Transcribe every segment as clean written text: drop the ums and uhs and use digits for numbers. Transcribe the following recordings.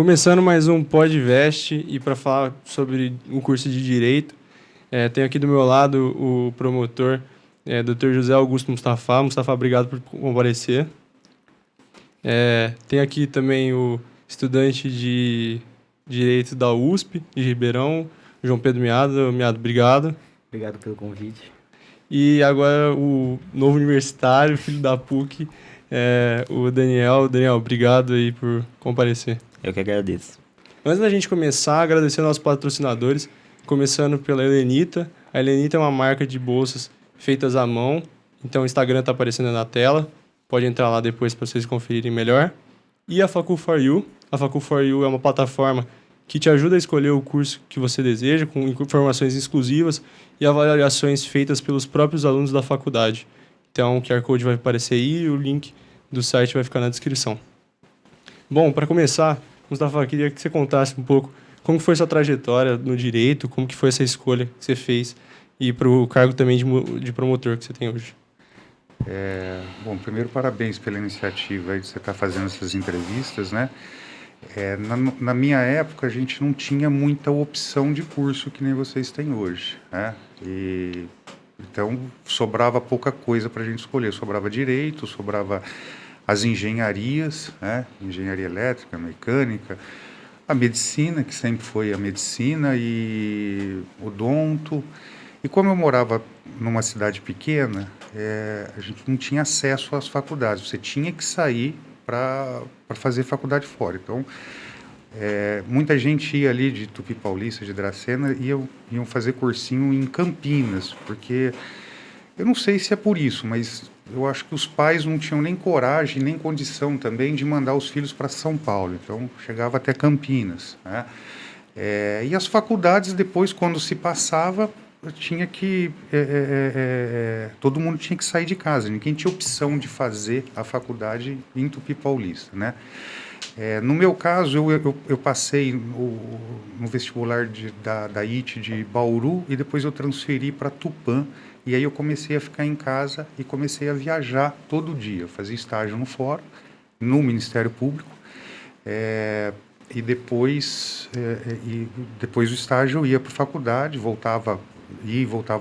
Começando mais um Podvest e para falar sobre o curso de Direito, tenho aqui do meu lado o promotor, Dr. José Augusto Mustafa. Mustafa, obrigado por comparecer. Tem aqui também o estudante de Direito da USP, de Ribeirão, João Pedro Miado. Miado, obrigado. Obrigado pelo convite. E agora o novo universitário, filho da PUC, o Daniel. Daniel, obrigado aí por comparecer. Eu que agradeço. Antes da gente começar, agradecer aos nossos patrocinadores, começando pela Helenita. A Helenita é uma marca de bolsas feitas à mão, então o Instagram está aparecendo na tela, pode entrar lá depois para vocês conferirem melhor. E a Facu4U. A Facu4U é uma plataforma que te ajuda a escolher o curso que você deseja, com informações exclusivas e avaliações feitas pelos próprios alunos da faculdade. Então o QR Code vai aparecer aí e o link do site vai ficar na descrição. Bom, para começar, Mustafa, queria que você contasse um pouco como foi sua trajetória no direito, como que foi essa escolha que você fez e para o cargo também de promotor que você tem hoje. Bom, primeiro, parabéns pela iniciativa aí de você estar fazendo essas entrevistas, né? Na minha época, a gente não tinha muita opção de curso que nem vocês têm hoje, né? Então, sobrava pouca coisa para a gente escolher. Sobrava direito, sobrava as engenharias, né? Engenharia elétrica, mecânica, a medicina, que sempre foi a medicina, e odonto. E como eu morava numa cidade pequena, a gente não tinha acesso às faculdades. Você tinha que sair para fazer faculdade fora. Então, muita gente ia ali de Tupi Paulista, de Dracena, iam fazer cursinho em Campinas, porque eu não sei se é por isso, mas eu acho que os pais não tinham nem coragem, nem condição também de mandar os filhos para São Paulo. Então, chegava até Campinas, né? E as faculdades, depois, quando se passava, tinha que todo mundo tinha que sair de casa, ninguém tinha opção de fazer a faculdade em Tupi Paulista, né? No meu caso, eu passei no vestibular da IT de Bauru e depois eu transferi para Tupã, e aí eu comecei a ficar em casa e comecei a viajar todo dia. Eu fazia estágio no fórum, no Ministério Público, e depois do estágio eu ia para a faculdade, voltava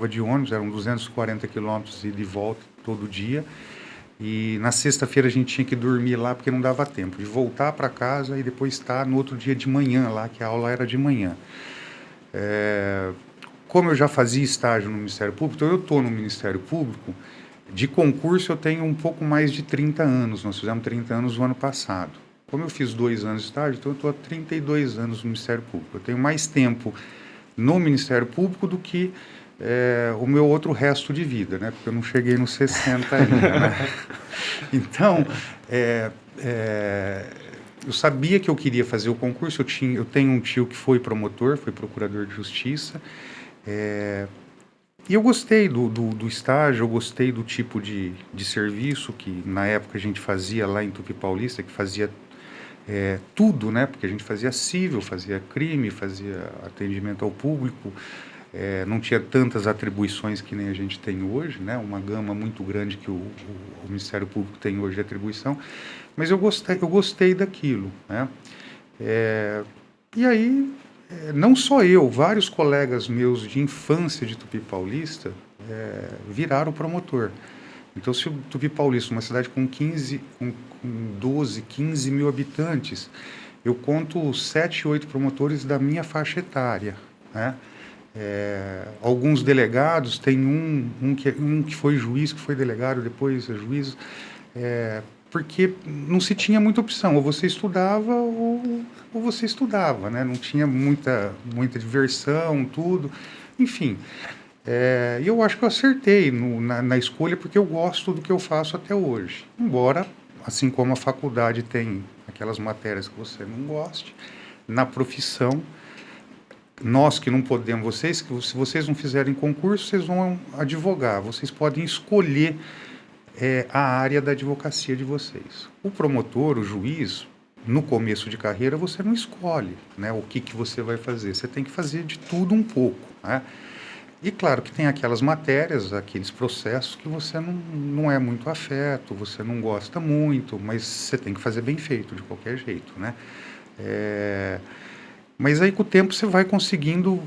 de ônibus, eram 240 quilômetros e de volta todo dia. E na sexta-feira a gente tinha que dormir lá porque não dava tempo de voltar para casa e depois estar no outro dia de manhã lá, que a aula era de manhã. Como eu já fazia estágio no Ministério Público, então eu estou no Ministério Público, de concurso eu tenho um pouco mais de 30 anos, nós fizemos 30 anos no ano passado. Como eu fiz 2 anos de estágio, então eu estou há 32 anos no Ministério Público. Eu tenho mais tempo no Ministério Público do que o meu outro resto de vida, né? Porque eu não cheguei nos 60 ainda, né? Então, eu sabia que eu queria fazer o concurso. Eu tenho um tio que foi promotor, foi procurador de justiça, e eu gostei do estágio, eu gostei do tipo de serviço que na época a gente fazia lá em Tupi Paulista, que fazia tudo, né? Porque a gente fazia civil, fazia crime, fazia atendimento ao público, não tinha tantas atribuições que nem a gente tem hoje, né? Uma gama muito grande que o Ministério Público tem hoje de atribuição, mas eu gostei daquilo, né? E aí, não só eu, vários colegas meus de infância de Tupi Paulista viraram promotor. Então, se o Tupi Paulista, uma cidade com 12, 15 mil habitantes, eu conto 7, 8 promotores da minha faixa etária, né? Alguns delegados, tem um que foi juiz, que foi delegado, depois é juiz, porque não se tinha muita opção, ou você estudava ou você estudava, né? Não tinha muita diversão, tudo, enfim. E eu acho que eu acertei na escolha, porque eu gosto do que eu faço até hoje. Embora, assim como a faculdade tem aquelas matérias que você não goste, na profissão, nós que não podemos, se vocês não fizerem concurso, vocês vão advogar, vocês podem escolher a área da advocacia de vocês. O promotor, o juiz, no começo de carreira, você não escolhe, né, o que você vai fazer, você tem que fazer de tudo um pouco, né? E claro que tem aquelas matérias, aqueles processos que você não é muito afeto, você não gosta muito, mas você tem que fazer bem feito de qualquer jeito, né? Mas aí com o tempo você vai conseguindo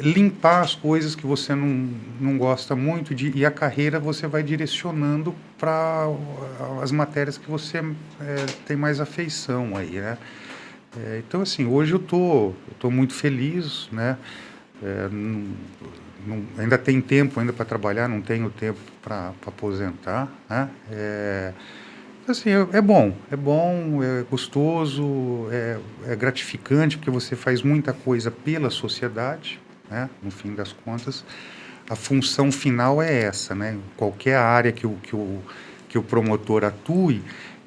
limpar as coisas que você não gosta muito e a carreira você vai direcionando para as matérias que você tem mais afeição aí, né? Então, assim, hoje eu tô muito feliz, né? Ainda tem tempo ainda para trabalhar, não tenho tempo para aposentar, né? Assim, é bom, é gostoso, é gratificante, porque você faz muita coisa pela sociedade, né? No fim das contas, a função final é essa, né? Qualquer área que o promotor atue,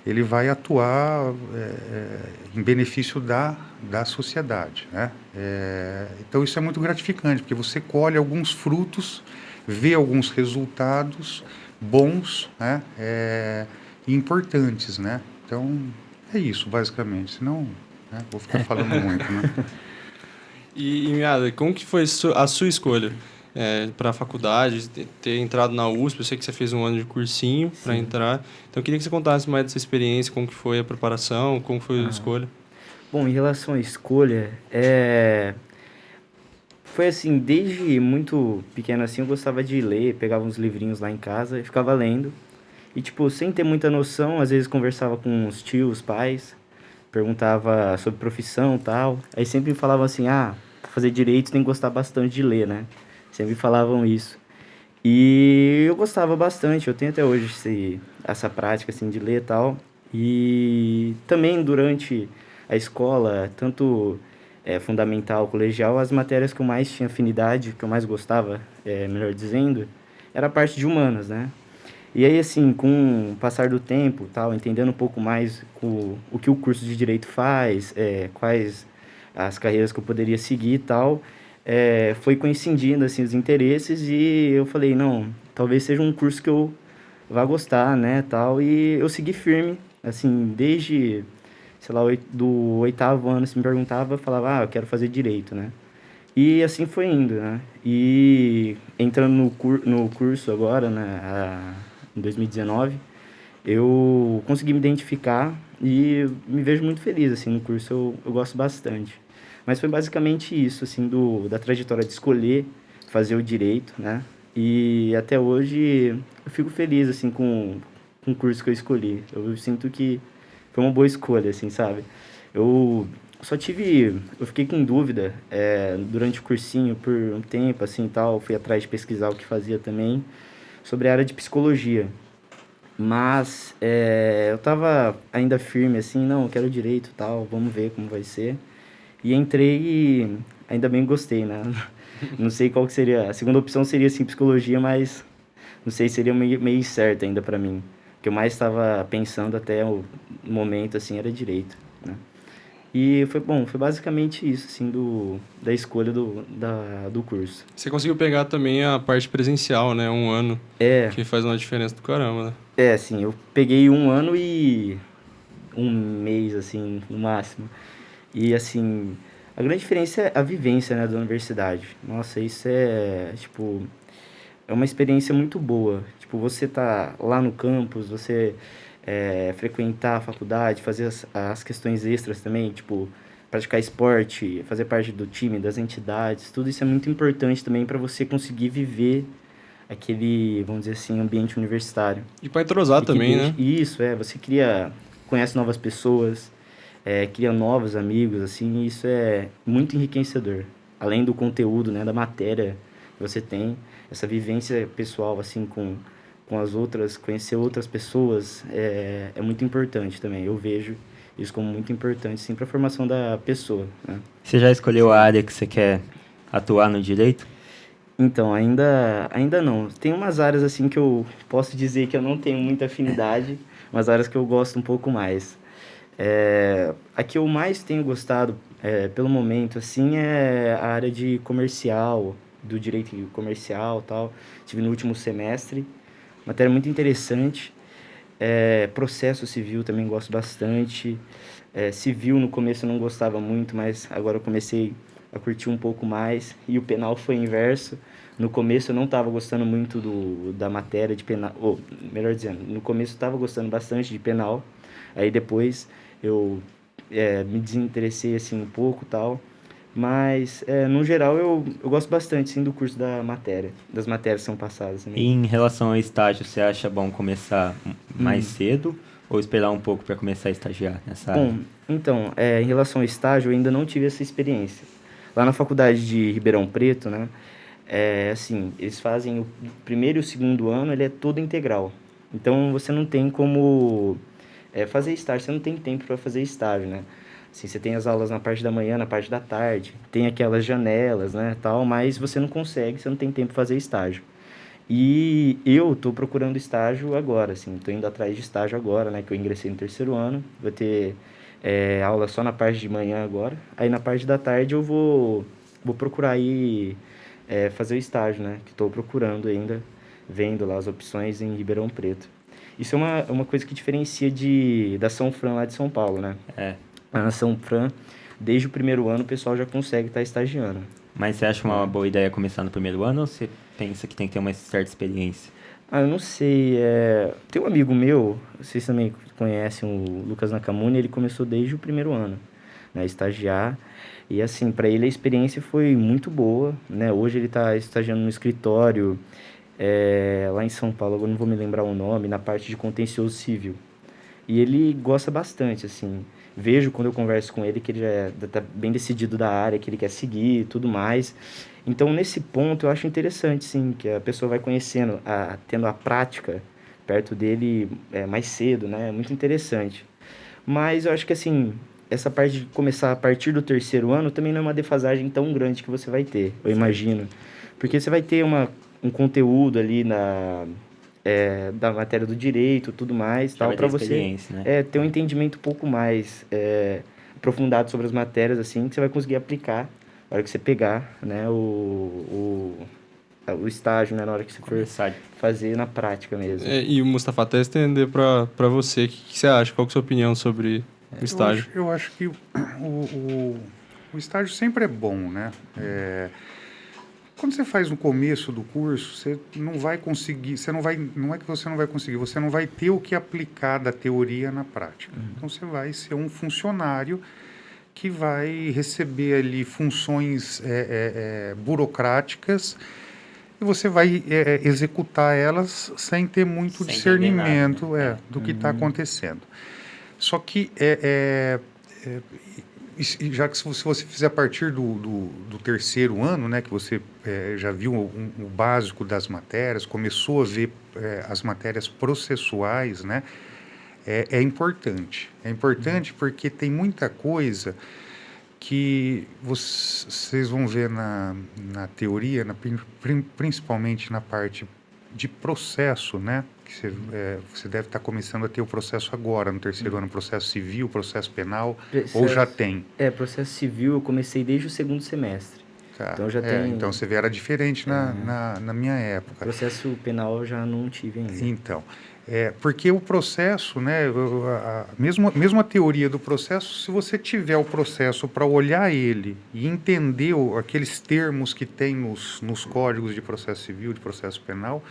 ele vai atuar em benefício da sociedade, né? Então isso é muito gratificante, porque você colhe alguns frutos, vê alguns resultados bons, né? E importantes, né? Então é isso basicamente, senão, né, vou ficar falando muito, né? E Miada, como que foi a sua escolha para a faculdade, ter entrado na USP? Eu sei que você fez um ano de cursinho para entrar. Então, eu queria que você contasse mais dessa experiência, como que foi a preparação, como foi a escolha. Bom, em relação à escolha, foi assim, desde muito pequeno assim, eu gostava de ler, pegava uns livrinhos lá em casa e ficava lendo. E, tipo, sem ter muita noção, às vezes conversava com os tios, pais, perguntava sobre profissão e tal. Aí sempre falavam assim, pra fazer direito tem que gostar bastante de ler, né? Sempre falavam isso. E eu gostava bastante, eu tenho até hoje essa prática, assim, de ler e tal. E também durante a escola, tanto fundamental, colegial, as matérias que eu mais tinha afinidade, que eu mais gostava, melhor dizendo, era a parte de humanas, né? E aí, assim, com o passar do tempo, tal, entendendo um pouco mais o que o curso de Direito faz, quais as carreiras que eu poderia seguir e tal, foi coincidindo, assim, os interesses e eu falei, não, talvez seja um curso que eu vá gostar, né, tal, e eu segui firme, assim, desde, sei lá, do oitavo ano, se me perguntava, eu falava, eu quero fazer Direito, né. E assim foi indo, né? E entrando no curso agora, né, em 2019, eu consegui me identificar e me vejo muito feliz, assim, no curso, eu gosto bastante. Mas foi basicamente isso, assim, da trajetória de escolher fazer o direito, né? E até hoje eu fico feliz, assim, com o curso que eu escolhi. Eu sinto que foi uma boa escolha, assim, sabe? Eu eu fiquei com dúvida durante o cursinho por um tempo, assim, tal, fui atrás de pesquisar o que fazia também, sobre a área de psicologia. Mas eu tava ainda firme, assim, não, eu quero direito, tal, vamos ver como vai ser. E entrei e ainda bem gostei, né? Não sei qual que seria, a segunda opção seria, assim, psicologia, mas não sei, seria meio incerto ainda para mim. O que eu mais estava pensando até o momento, assim, era direito, né? E foi bom, foi basicamente isso, assim, da escolha do curso. Você conseguiu pegar também a parte presencial, né? Um ano, É, que faz uma diferença do caramba, né? assim, eu peguei um ano e um mês, assim, no máximo. E, assim, a grande diferença é a vivência, né, da universidade. Nossa, isso tipo, é uma experiência muito boa. Tipo, você tá lá no campus, você frequentar a faculdade, fazer as questões extras também, tipo, praticar esporte, fazer parte do time, das entidades, tudo isso é muito importante também para você conseguir viver aquele, vamos dizer assim, ambiente universitário. E para entrosar E que também, deixa, né? isso, você conhece novas pessoas, cria novos amigos, assim, e isso é muito enriquecedor. Além do conteúdo, né, da matéria que você tem, essa vivência pessoal, assim, com as outras, conhecer outras pessoas, é muito importante também. Eu vejo isso como muito importante, sim, para a formação da pessoa, né? Você já escolheu a área que você quer atuar no direito? Então, ainda não. Tem umas áreas assim que eu posso dizer que eu não tenho muita afinidade, umas áreas que eu gosto um pouco mais. A que eu mais tenho gostado, pelo momento, assim, é a área de comercial, do direito comercial, tal. Tive no último semestre, matéria muito interessante. Processo civil também gosto bastante. Civil no começo eu não gostava muito, mas agora eu comecei a curtir um pouco mais. E o penal foi o inverso. No começo eu não estava gostando muito da matéria de penal, ou melhor dizendo, no começo eu estava gostando bastante de penal. Aí depois eu me desinteressei assim um pouco e tal. Mas, no geral, eu gosto bastante, sim, do curso das matérias que são passadas E também. em relação ao estágio, você acha bom começar mais cedo ou esperar um pouco para começar a estagiar nessa área? Bom, então, em relação ao estágio, eu ainda não tive essa experiência. Lá na faculdade de Ribeirão Preto, né, assim, eles fazem o primeiro e o segundo ano, ele é todo integral. Então, você não tem como fazer estágio, você não tem tempo para fazer estágio, né? Assim, você tem as aulas na parte da manhã, na parte da tarde, tem aquelas janelas, né, tal, mas você não consegue, você não tem tempo para fazer estágio. E eu tô procurando estágio agora, assim, tô indo atrás de estágio agora, né, que eu ingressei no terceiro ano, vou ter aula só na parte de manhã agora, aí na parte da tarde eu vou procurar aí fazer o estágio, né, que tô procurando ainda, vendo lá as opções em Ribeirão Preto. Isso é uma coisa que diferencia da São Fran lá de São Paulo, né? É. Lá na São Fran, desde o primeiro ano o pessoal já consegue estar estagiando. Mas você acha uma boa ideia começar no primeiro ano ou você pensa que tem que ter uma certa experiência? Ah, eu não sei. Tem um amigo meu, vocês também conhecem o Lucas Nakamuni, ele começou desde o primeiro ano, né, a estagiar. E assim, para ele a experiência foi muito boa, né? Hoje ele está estagiando no escritório lá em São Paulo, agora não vou me lembrar o nome, na parte de contencioso civil. E ele gosta bastante, assim. Vejo quando eu converso com ele que ele já tá bem decidido da área, que ele quer seguir e tudo mais. Então, nesse ponto, eu acho interessante, sim, que a pessoa vai conhecendo, tendo a prática perto dele mais cedo, né? É muito interessante. Mas eu acho que, assim, essa parte de começar a partir do terceiro ano também não é uma defasagem tão grande que você vai ter, eu imagino. Porque você vai ter um conteúdo ali da matéria do direito, tudo mais, Já tal, vai ter para você experiência, né? ter um entendimento um pouco mais aprofundado sobre as matérias, assim, que você vai conseguir aplicar na hora que você pegar, né, o estágio, né, na hora que você for Começar. fazer na prática mesmo. E o Mustafa, até estender para você, o que você acha? Qual que é a sua opinião sobre o estágio? Eu acho que o estágio sempre é bom, né? Quando você faz no começo do curso, você não vai conseguir, não é que você não vai conseguir, você não vai ter o que aplicar da teoria na prática. Então você vai ser um funcionário que vai receber ali funções burocráticas e você vai executar elas sem ter muito Sem entender nada, discernimento né? do que está acontecendo. Só que já que se você fizer a partir do terceiro ano, né, que você já viu o básico das matérias, começou a ver as matérias processuais, né, é importante. É importante porque tem muita coisa que vocês vão ver na teoria, principalmente na parte de processo, né? Que você deve estar começando a ter o processo agora, no terceiro ano, processo civil, processo penal, ou já tem? Processo civil eu comecei desde o segundo semestre. Tá. Então já tem. Então você vê, era diferente na minha época. Processo penal eu já não tive ainda. Então, porque o processo, né, mesmo a teoria do processo, se você tiver o processo para olhar ele e entender aqueles termos que tem nos códigos de processo civil, de processo penal,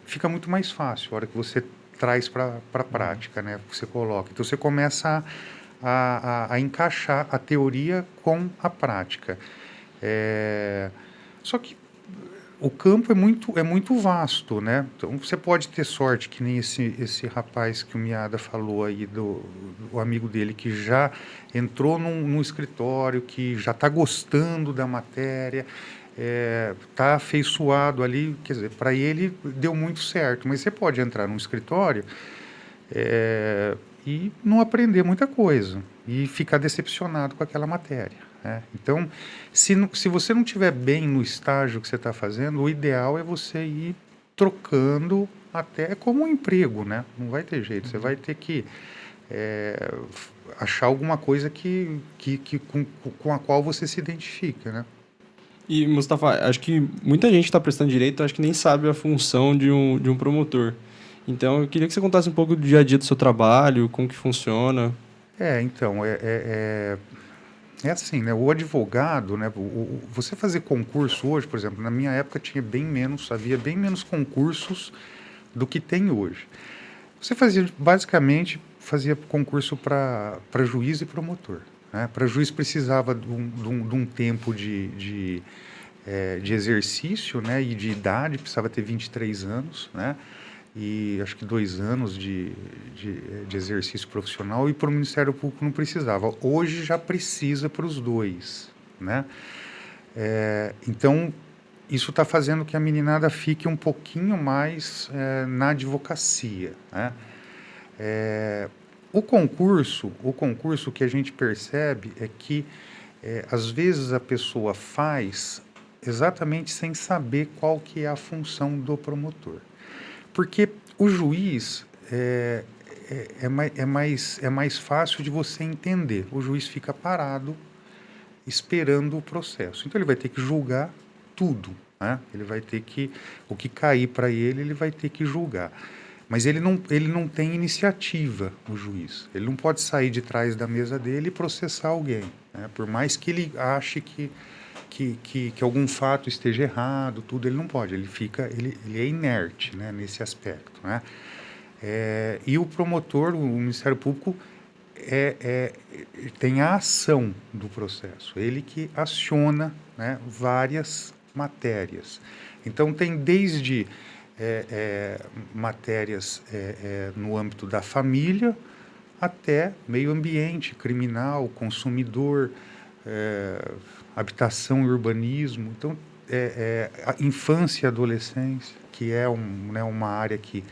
fica muito mais fácil a hora que você traz para a prática, né, que você coloca. Então você começa a encaixar a teoria com a prática. Só que o campo é muito vasto, né? Então você pode ter sorte, que nem esse rapaz que o Miada falou aí, do amigo dele, que já entrou num escritório, que já está gostando da matéria, está afeiçoado ali, quer dizer, para ele deu muito certo. Mas você pode entrar num escritório e não aprender muita coisa e ficar decepcionado com aquela matéria. Então, se você não estiver bem no estágio que você está fazendo, o ideal é você ir trocando até como um emprego, né? Não vai ter jeito, você vai ter que achar alguma coisa com a qual você se identifica, né? E, Mustafa, acho que muita gente está prestando direito, acho que nem sabe a função de um promotor. Então, eu queria que você contasse um pouco do dia a dia do seu trabalho, como que funciona. Então, é assim, né? O advogado, né? Você fazer concurso hoje, por exemplo, na minha época havia bem menos concursos do que tem hoje. Você fazia basicamente fazia concurso para juiz e promotor. Né? Para juiz precisava de um tempo de exercício, né? E de idade, precisava ter 23 anos, né? E acho que 2 anos de exercício profissional, e para o Ministério Público não precisava. Hoje já precisa para os dois, né? Então, isso está fazendo que a meninada fique um pouquinho mais na advocacia, né? O concurso que a gente percebe é que, às vezes, a pessoa faz exatamente sem saber qual que é a função do promotor. Porque o juiz é mais fácil de você entender. O juiz fica parado esperando o processo. Então, ele vai ter que julgar tudo, né? Ele vai ter que... O que cair para ele vai ter que julgar. Mas ele não tem iniciativa, o juiz. Ele não pode sair de trás da mesa dele e processar alguém, né? Por mais que ele ache que algum fato esteja errado, tudo, ele não pode. Ele é inerte, né, nesse aspecto, né? E o promotor, o Ministério Público, tem a ação do processo. Ele que aciona, né, várias matérias. Então, tem desde matérias no âmbito da família até meio ambiente, criminal, consumidor, habitação e urbanismo. Então, a infância e adolescência, que é uma área que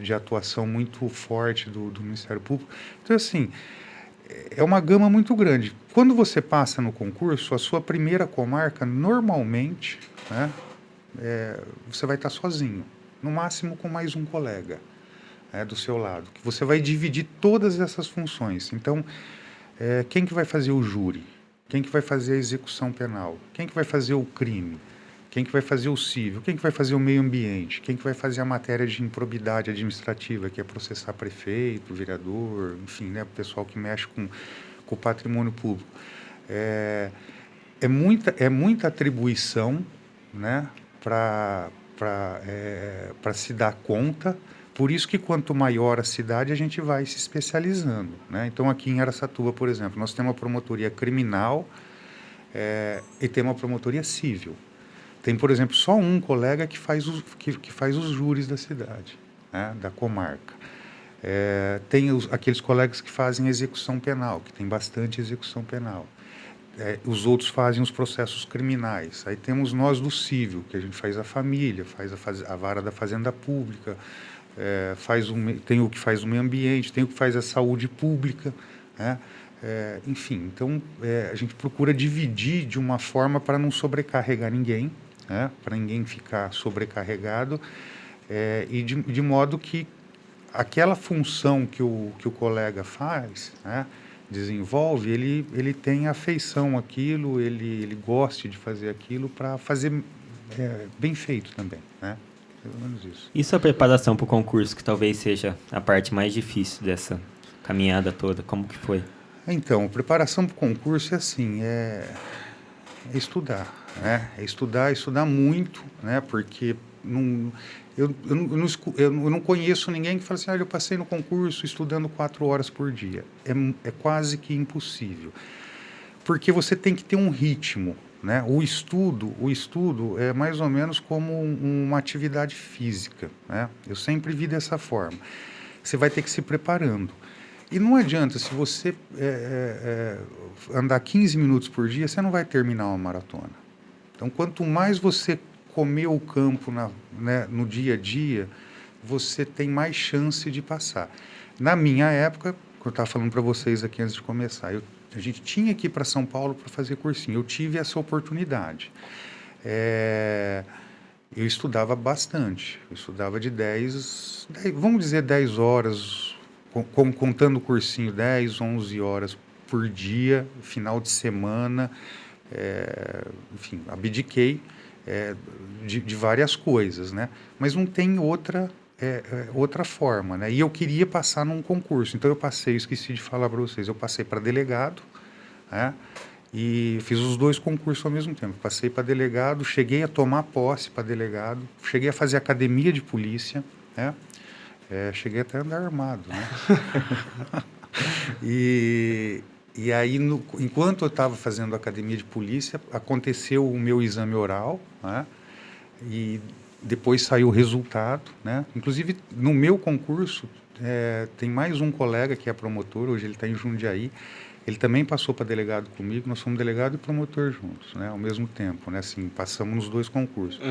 de atuação muito forte do Ministério Público. Então, assim, é uma gama muito grande. Quando você passa no concurso, a sua primeira comarca, normalmente, né, você vai estar sozinho, no máximo com mais um colega do seu lado, que você vai dividir todas essas funções. Então, quem que vai fazer o júri? Quem que vai fazer a execução penal? Quem que vai fazer o crime? Quem que vai fazer o civil? Quem que vai fazer o meio ambiente? Quem que vai fazer a matéria de improbidade administrativa, que é processar prefeito, vereador, enfim, né, o pessoal que mexe com o patrimônio público. É muita atribuição, né, para se dar conta. Por isso que quanto maior a cidade, a gente vai se especializando, né? Então, aqui em Araçatuba, por exemplo, nós temos uma promotoria criminal e temos uma promotoria civil. Tem, por exemplo, só um colega que faz os júris da cidade, né, da comarca. Tem aqueles colegas que fazem execução penal, que tem bastante execução penal. Os outros fazem os processos criminais. Aí temos nós do civil, que a gente faz a família, faz a vara da fazenda pública, tem o que faz o meio ambiente, tem o que faz a saúde pública, né? Enfim, então a gente procura dividir de uma forma para não sobrecarregar ninguém, né? Para ninguém ficar sobrecarregado, e de modo que aquela função que o colega faz, né, desenvolve, ele tem afeição àquilo, ele goste de fazer aquilo para fazer bem feito também, né? Pelo menos isso. Isso, a preparação para o concurso, que talvez seja a parte mais difícil dessa caminhada toda, como que foi? Então, preparação para o concurso é assim, estudar, né? Estudar muito, né? Porque eu não conheço ninguém que fala assim, eu passei no concurso estudando 4 horas por dia. É quase que impossível. Porque você tem que ter um ritmo, né? O estudo é mais ou menos como uma atividade física, né? Eu sempre vi dessa forma. Você vai ter que se preparando. E não adianta, se você andar 15 minutos por dia, você não vai terminar uma maratona. Então, quanto mais você comer o campo no dia a dia, você tem mais chance de passar. Na minha época, eu estava falando para vocês aqui antes de começar, a gente tinha que ir para São Paulo para fazer cursinho. Eu tive essa oportunidade. Eu estudava bastante. Eu estudava de 10, vamos dizer 10 horas, contando o cursinho, 10, 11 horas por dia, final de semana. Enfim, abdiquei de várias coisas, né? Mas não tem outra forma, né? E eu queria passar num concurso, então eu esqueci de falar para vocês, eu passei para delegado, né? E fiz os 2 concursos ao mesmo tempo. Passei para delegado, cheguei a tomar posse para delegado, cheguei a fazer academia de polícia, né? Cheguei até a andar armado, né? E aí, enquanto eu estava fazendo academia de polícia, aconteceu o meu exame oral, né? E depois saiu o resultado, né? Inclusive, no meu concurso, tem mais um colega que é promotor, hoje ele está em Jundiaí, ele também passou para delegado comigo, nós fomos delegado e promotor juntos, né? Ao mesmo tempo, né? Assim, passamos nos 2 concursos.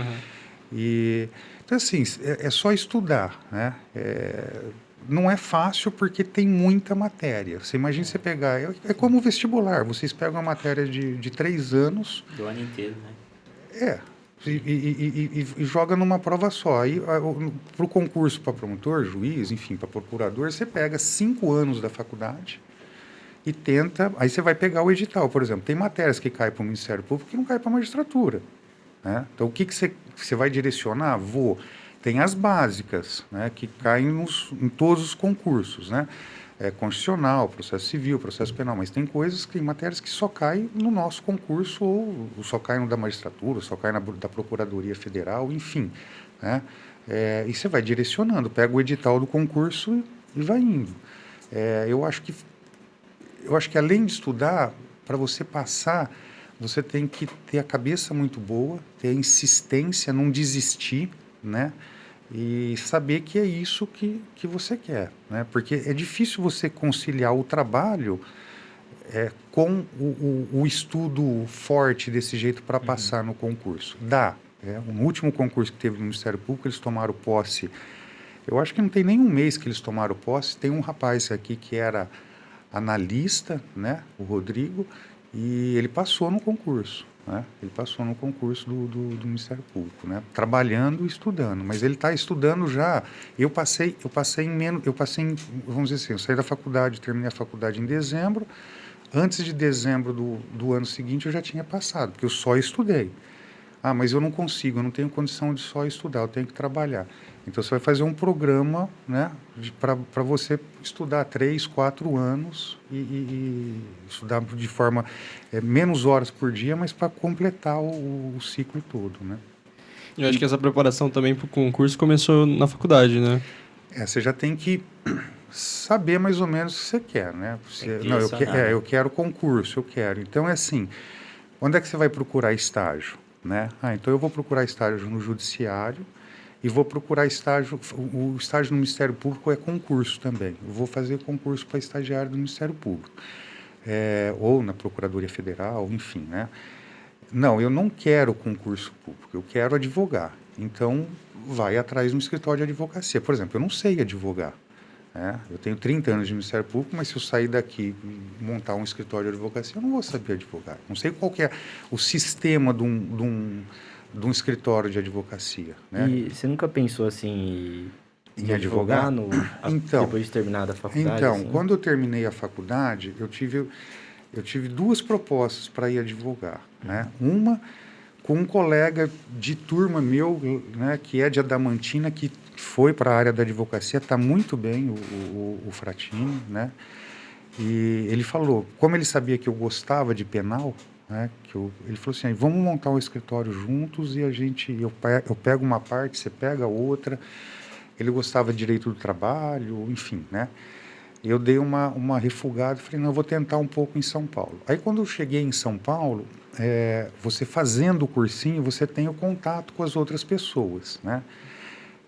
Então, assim, é só estudar, né? Não é fácil porque tem muita matéria. Você imagina você pegar... É como o vestibular. Vocês pegam uma matéria de 3 anos... Do ano inteiro, né? E joga numa prova só. Aí, para o concurso para promotor, juiz, enfim, para procurador, você pega 5 anos da faculdade e tenta... Aí você vai pegar o edital, por exemplo. Tem matérias que caem para o Ministério Público que não caem para a magistratura, né? Então, o que você vai direcionar? Tem as básicas, né, que caem em todos os concursos, né? Constitucional, processo civil, processo penal, mas tem matérias que só caem no nosso concurso, ou só caem no da magistratura, ou só caem da Procuradoria Federal, enfim, né? E você vai direcionando, pega o edital do concurso e vai indo. Eu acho que além de estudar, para você passar, você tem que ter a cabeça muito boa, ter a insistência, não desistir, né? E saber que é isso que você quer, né? Porque é difícil você conciliar o trabalho com o estudo forte desse jeito para passar no concurso. Dá. No último concurso que teve no Ministério Público, eles tomaram posse. Eu acho que não tem nem um mês que eles tomaram posse. Tem um rapaz aqui que era analista, né? O Rodrigo, e ele passou no concurso. Né? Ele passou no concurso do Ministério Público, né? Trabalhando e estudando, mas ele está estudando já. Eu passei vamos dizer assim, eu saí da faculdade, terminei a faculdade em dezembro. Antes de dezembro do ano seguinte eu já tinha passado, porque eu só estudei. Mas eu não consigo, eu não tenho condição de só estudar, eu tenho que trabalhar. Então você vai fazer um programa, né, para você estudar 3, 4 anos e estudar de forma menos horas por dia, mas para completar o ciclo todo, né? Eu acho que essa preparação também para o concurso começou na faculdade, né? Você já tem que saber mais ou menos o que você quer, né? Eu quero concurso, eu quero. Então é assim, onde é que você vai procurar estágio, né? Então eu vou procurar estágio no judiciário e vou procurar estágio. O estágio no Ministério Público é concurso também. Eu vou fazer concurso para estagiário do Ministério Público, ou na Procuradoria Federal, enfim, né? Não, eu não quero concurso público, eu quero advogar. Então, vai atrás de um escritório de advocacia. Por exemplo, eu não sei advogar. Eu tenho 30 anos de Ministério Público, mas se eu sair daqui e montar um escritório de advocacia, eu não vou saber advogar. Não sei qual que é o sistema de um escritório de advocacia. Né? E você nunca pensou assim em advogar? Depois de terminar a faculdade? Então, assim? quando eu terminei a faculdade, eu tive 2 propostas para ir advogar. Né? Uma com um colega de turma meu, né, que é de Adamantina, que foi para a área da advocacia, está muito bem, o Fratini, né? E ele falou, como ele sabia que eu gostava de penal, né, ele falou assim, vamos montar um escritório juntos e eu pego uma parte, você pega a outra. Ele gostava de direito do trabalho, enfim, né? Eu dei uma refugada e falei, não, eu vou tentar um pouco em São Paulo. Aí, quando eu cheguei em São Paulo, você fazendo o cursinho, você tem o contato com as outras pessoas, né?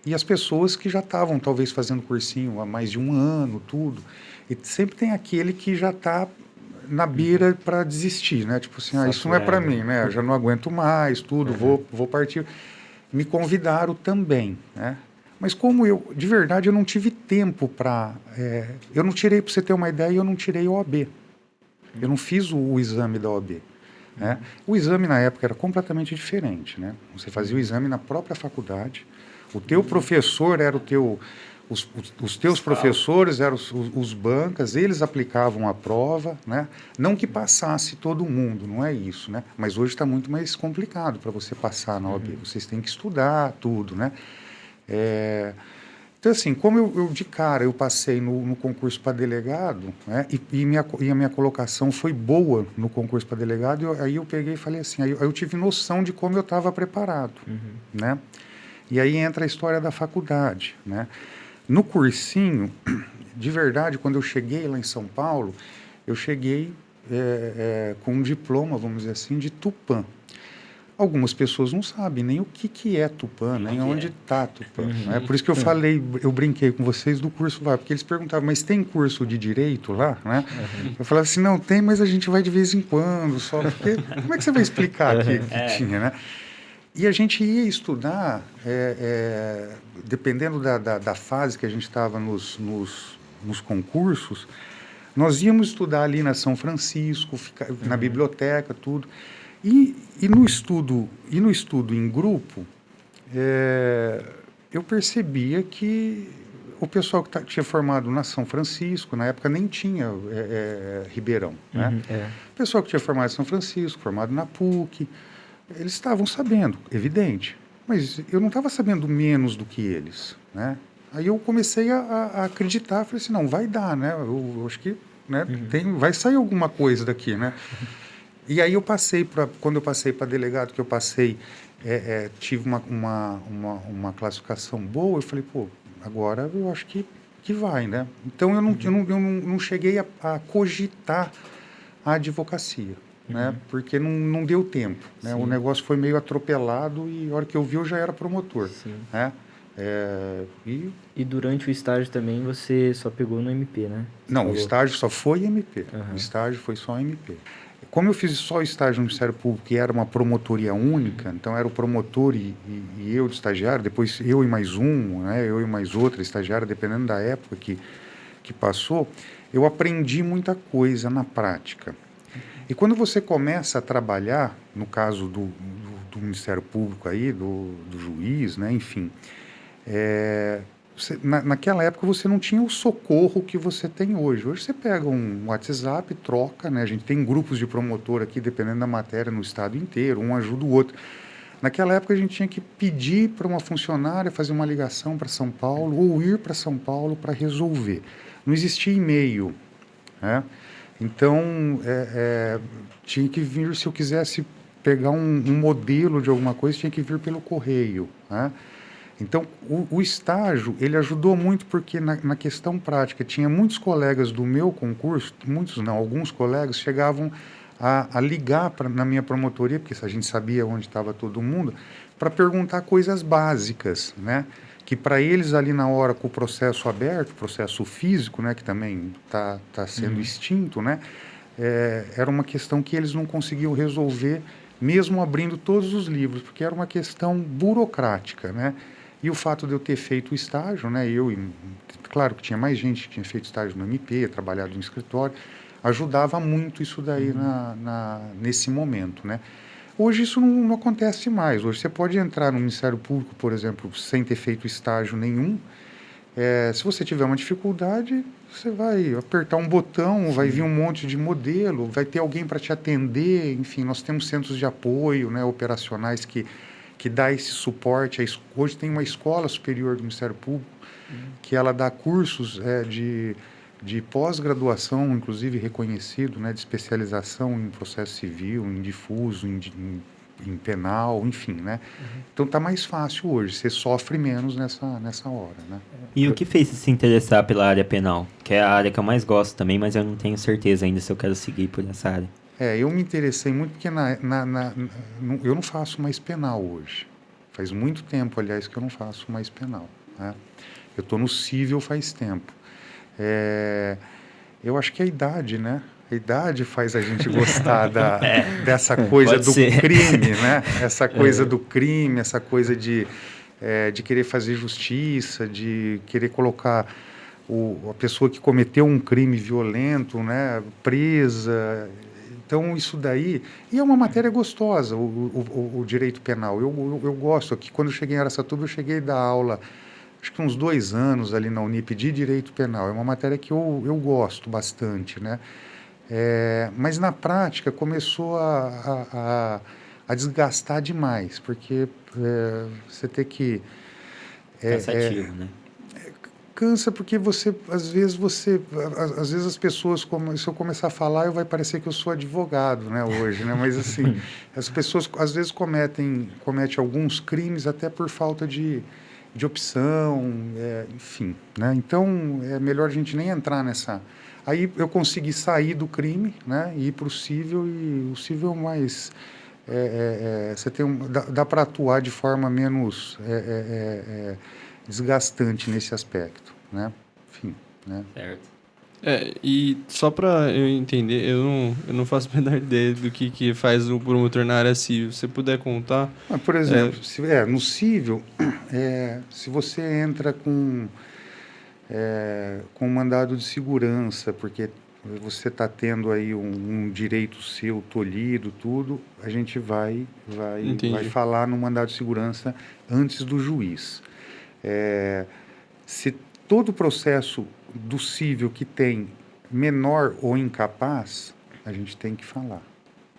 E as pessoas que já estavam, talvez, fazendo cursinho há mais de um ano, tudo. E sempre tem aquele que já está na beira para desistir, né? Tipo assim, isso não é para mim, né? Eu já não aguento mais, tudo, vou partir. Me convidaram também, né? Mas como de verdade, eu não tive tempo para... eu não tirei, para você ter uma ideia, eu não tirei o OAB. Eu não fiz o exame da OAB. Né? O exame, na época, era completamente diferente. Né? Você fazia o exame na própria faculdade. O teu professor era os teus professores eram os bancas, eles aplicavam a prova, né? Não que passasse todo mundo, não é isso. Né? Mas hoje está muito mais complicado para você passar na OAB. Vocês têm que estudar tudo, né? Então, assim, como eu de cara eu passei no concurso para delegado, né, e a minha colocação foi boa no concurso para delegado, aí eu peguei e falei assim, aí eu tive noção de como eu estava preparado, né? E aí entra a história da faculdade, né? No cursinho, de verdade, quando eu cheguei lá em São Paulo, eu cheguei com um diploma, vamos dizer assim, de Tupã. Algumas pessoas não sabem nem o que é Tupã, nem onde está Tupã. Né? Por isso que eu falei, eu brinquei com vocês do curso lá, porque eles perguntavam, mas tem curso de direito lá? Né? Eu falava assim, não tem, mas a gente vai de vez em quando, só porque como é que você vai explicar que tinha, né? E a gente ia estudar, dependendo da fase que a gente estava nos concursos, nós íamos estudar ali na São Francisco, na biblioteca, tudo. E no estudo em grupo, eu percebia que o pessoal que tinha formado na São Francisco, na época nem tinha Ribeirão, né? O pessoal que tinha formado em São Francisco, formado na PUC, eles estavam sabendo, evidente, mas eu não estava sabendo menos do que eles, né? Aí eu comecei a acreditar, falei assim, não, vai dar, né? Eu acho que, né, vai sair alguma coisa daqui, né? E aí quando eu passei para delegado, que eu passei, tive uma classificação boa, eu falei, pô, agora eu acho que vai, né? Então eu não cheguei a cogitar a advocacia, né? Porque não deu tempo, né? O negócio foi meio atropelado e a hora que eu vi eu já era promotor, né? E durante o estágio também você só pegou no MP, né? Não, o estágio só foi MP. O estágio foi só MP. Como eu fiz só o estágio no Ministério Público, que era uma promotoria única, então era o promotor e eu de estagiário, depois eu e mais um, né, eu e mais outra estagiária, dependendo da época que passou, eu aprendi muita coisa na prática. E quando você começa a trabalhar, no caso do Ministério Público aí, do juiz, né, enfim, naquela época você não tinha o socorro que você tem hoje. Hoje você pega um WhatsApp, troca, né? A gente tem grupos de promotor aqui, dependendo da matéria, no estado inteiro, um ajuda o outro. Naquela época a gente tinha que pedir para uma funcionária fazer uma ligação para São Paulo ou ir para São Paulo para resolver. Não existia e-mail, né? Então, tinha que vir, se eu quisesse pegar um modelo de alguma coisa, tinha que vir pelo correio, né? Então, o estágio, ele ajudou muito porque na questão prática, tinha muitos colegas do meu concurso, muitos não, alguns colegas chegavam a ligar na minha promotoria, porque a gente sabia onde estava todo mundo, para perguntar coisas básicas, né? Que para eles ali na hora, com o processo aberto, processo físico, né, que também está sendo extinto, né? Era uma questão que eles não conseguiam resolver, mesmo abrindo todos os livros, porque era uma questão burocrática, né? E o fato de eu ter feito o estágio, né, claro que tinha mais gente que tinha feito estágio no MP, trabalhado no escritório, ajudava muito isso daí nesse momento, né? Hoje isso não acontece mais. Hoje você pode entrar no Ministério Público, por exemplo, sem ter feito estágio nenhum. Se você tiver uma dificuldade, você vai apertar um botão, vai vir um monte de modelo, vai ter alguém para te atender. Enfim, nós temos centros de apoio, né, operacionais que dá esse suporte. Hoje tem uma escola superior do Ministério Público que ela dá cursos de pós-graduação, inclusive reconhecido, né, de especialização em processo civil, em difuso, em penal, enfim, né? Então tá mais fácil hoje, você sofre menos nessa hora, né? E o que fez você se interessar pela área penal? Que é a área que eu mais gosto também, mas eu não tenho certeza ainda se eu quero seguir por essa área. Eu me interessei muito porque eu não faço mais penal hoje. Faz muito tempo, aliás, que eu não faço mais penal, né? Eu estou no civil faz tempo. Eu acho que a idade, né? A idade faz a gente gostar dessa coisa do crime, né? Essa coisa do crime, essa coisa de querer fazer justiça, de querer colocar a pessoa que cometeu um crime violento, né, presa. Então, isso daí... E é uma matéria gostosa, o direito penal. Eu gosto. Aqui, quando eu cheguei em Araçatuba, eu cheguei a dar aula, acho que uns 2 anos ali na Unip de direito penal. É uma matéria que eu gosto bastante, né? Mas, na prática, começou a desgastar demais, porque você tem que... Cansativo, né? Cansa porque às vezes as pessoas, se eu começar a falar, vai parecer que eu sou advogado, né, hoje, né? Mas assim, as pessoas às vezes cometem alguns crimes até por falta de de opção, enfim, né? Então, é melhor a gente nem entrar nessa... Aí eu consegui sair do crime, né? E ir para o cível, e o cível mais... você dá para atuar de forma menos desgastante nesse aspecto, né? Enfim, né? Certo. E só pra eu entender, eu não faço a menor ideia do que faz o promotor na área civil. Se você puder contar... Mas, por exemplo, no cível, se você entra com mandado de segurança, porque você está tendo aí um direito seu tolhido, tudo, a gente vai falar no mandado de segurança antes do juiz. Se todo o processo do cível que tem menor ou incapaz, a gente tem que falar,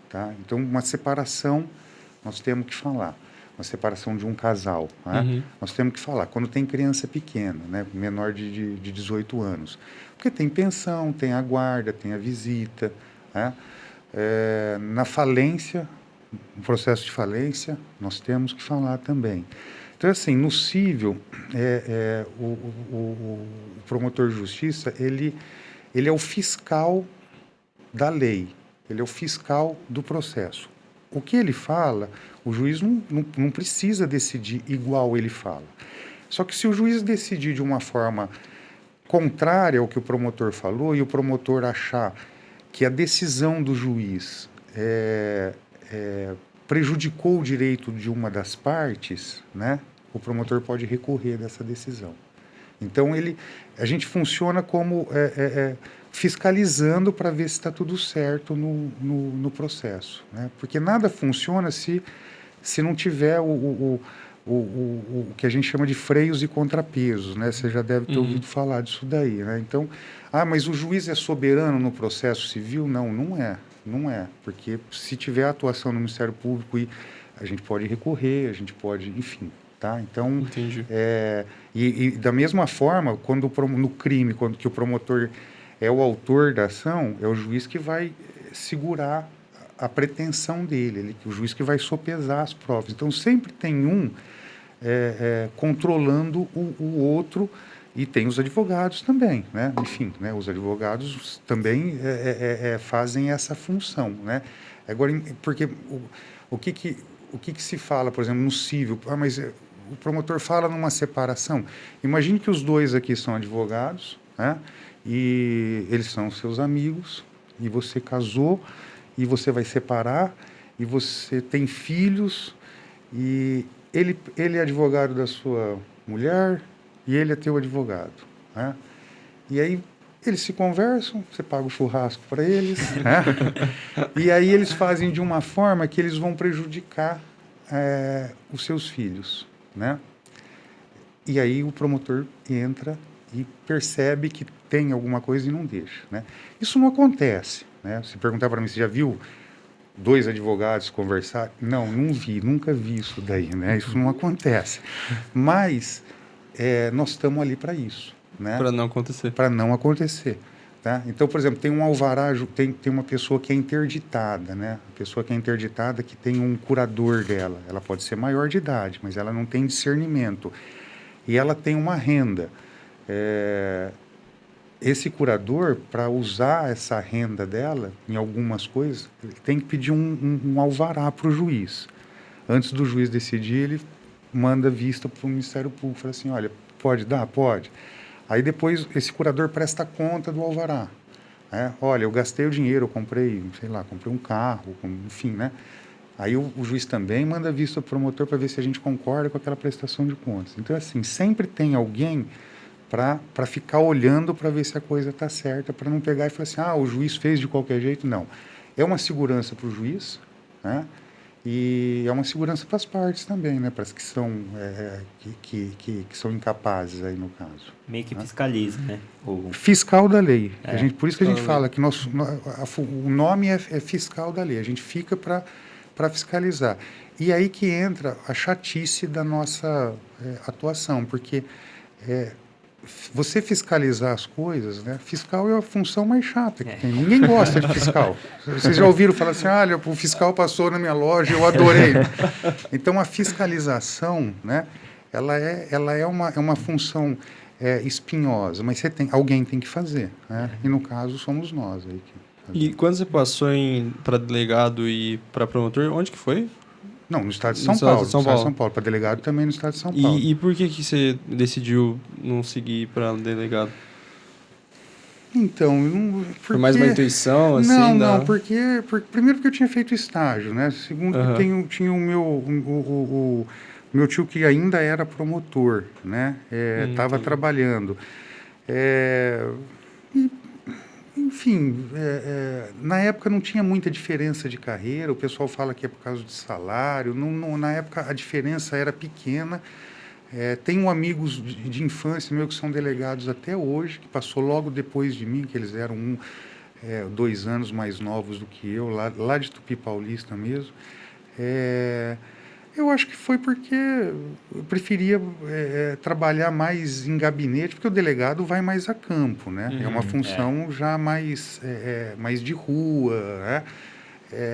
tá? Então, uma separação, nós temos que falar. Uma separação de um casal, né? Nós temos que falar. Quando tem criança pequena, né? Menor de 18 anos. Porque tem pensão, tem a guarda, tem a visita, né? Na falência, no processo de falência, nós temos que falar também. Então, assim, no cível, o promotor de justiça, ele é o fiscal da lei, ele é o fiscal do processo. O que ele fala, o juiz não precisa decidir igual ele fala. Só que se o juiz decidir de uma forma contrária ao que o promotor falou, e o promotor achar que a decisão do juiz prejudicou o direito de uma das partes, né, o promotor pode recorrer dessa decisão. Então, a gente funciona como fiscalizando para ver se está tudo certo no processo, né? Porque nada funciona se não tiver o que a gente chama de freios e contrapesos, né? Você já deve ter ouvido falar disso daí, né? Então, mas o juiz é soberano no processo civil? Não é, porque se tiver atuação no Ministério Público, a gente pode recorrer, a gente pode, enfim, tá? Então, Entendi. E da mesma forma, no crime, quando que o promotor é o autor da ação, é o juiz que vai segurar a pretensão dele, o juiz que vai sopesar as provas. Então, sempre tem um controlando o outro, e tem os advogados também, né? Enfim, né? Os advogados também fazem essa função, né? Agora, porque o que se fala, por exemplo, no cível? Mas o promotor fala numa separação. Imagine que os dois aqui são advogados, né? E eles são seus amigos, e você casou, e você vai separar, e você tem filhos, e ele é advogado da sua mulher, e ele é teu advogado, né? E aí eles se conversam, você paga o churrasco para eles, né? E aí eles fazem de uma forma que eles vão prejudicar os seus filhos, né? E aí o promotor entra e percebe que tem alguma coisa e não deixa, né? Isso não acontece, né? Se perguntar para mim, você já viu dois advogados conversar? Não vi, nunca vi isso daí, né? Isso não acontece. Mas nós estamos ali para isso, né? Para não acontecer. Para não acontecer, tá? Então, por exemplo, tem um alvará, tem uma pessoa que é interditada, né? A pessoa que é interditada, que tem um curador dela. Ela pode ser maior de idade, mas ela não tem discernimento. E ela tem uma renda. Esse curador, para usar essa renda dela em algumas coisas, ele tem que pedir um alvará para o juiz. Antes do juiz decidir, ele manda vista para o Ministério Público, fala assim, olha, pode dar? Pode. Aí depois esse curador presta conta do alvará. Olha, eu gastei o dinheiro, eu comprei um carro, enfim, né? Aí o juiz também manda vista para o promotor para ver se a gente concorda com aquela prestação de contas. Então, assim, sempre tem alguém para ficar olhando para ver se a coisa está certa, para não pegar e falar assim, o juiz fez de qualquer jeito. Não. É uma segurança para o juiz, né? E é uma segurança para as partes também, né? Para as que são, que são incapazes aí no caso. Meio que fiscaliza, né? Fiscal da lei. Por isso que a gente fala que o nome é fiscal da lei. A gente fica para fiscalizar. E aí que entra a chatice da nossa atuação, porque você fiscalizar as coisas, né? Fiscal é a função mais chata que tem. Ninguém gosta de fiscal. Vocês já ouviram falar assim, olha, o fiscal passou na minha loja, eu adorei. Então, a fiscalização, né? ela é uma função espinhosa, mas alguém tem que fazer, né? E no caso somos nós aí que E quando você passou para delegado e para promotor, onde que foi? Não, no estado de No São estado Paulo. de São No estado de Paulo. São Paulo. Para delegado também no estado de São Paulo. E por que você decidiu não seguir para delegado? Então, Foi mais uma intuição, assim? Não, primeiro porque eu tinha feito estágio, né? Segundo que tinha o meu tio que ainda era promotor, né? Estava trabalhando. Enfim, na época não tinha muita diferença de carreira, o pessoal fala que é por causa de salário, na época a diferença era pequena. Tenho amigos de infância meu que são delegados até hoje, que passou logo depois de mim, que eles eram 2 anos mais novos do que eu, lá de Tupi Paulista mesmo. Eu acho que foi porque eu preferia trabalhar mais em gabinete, porque o delegado vai mais a campo, né? É uma função já mais de rua, né?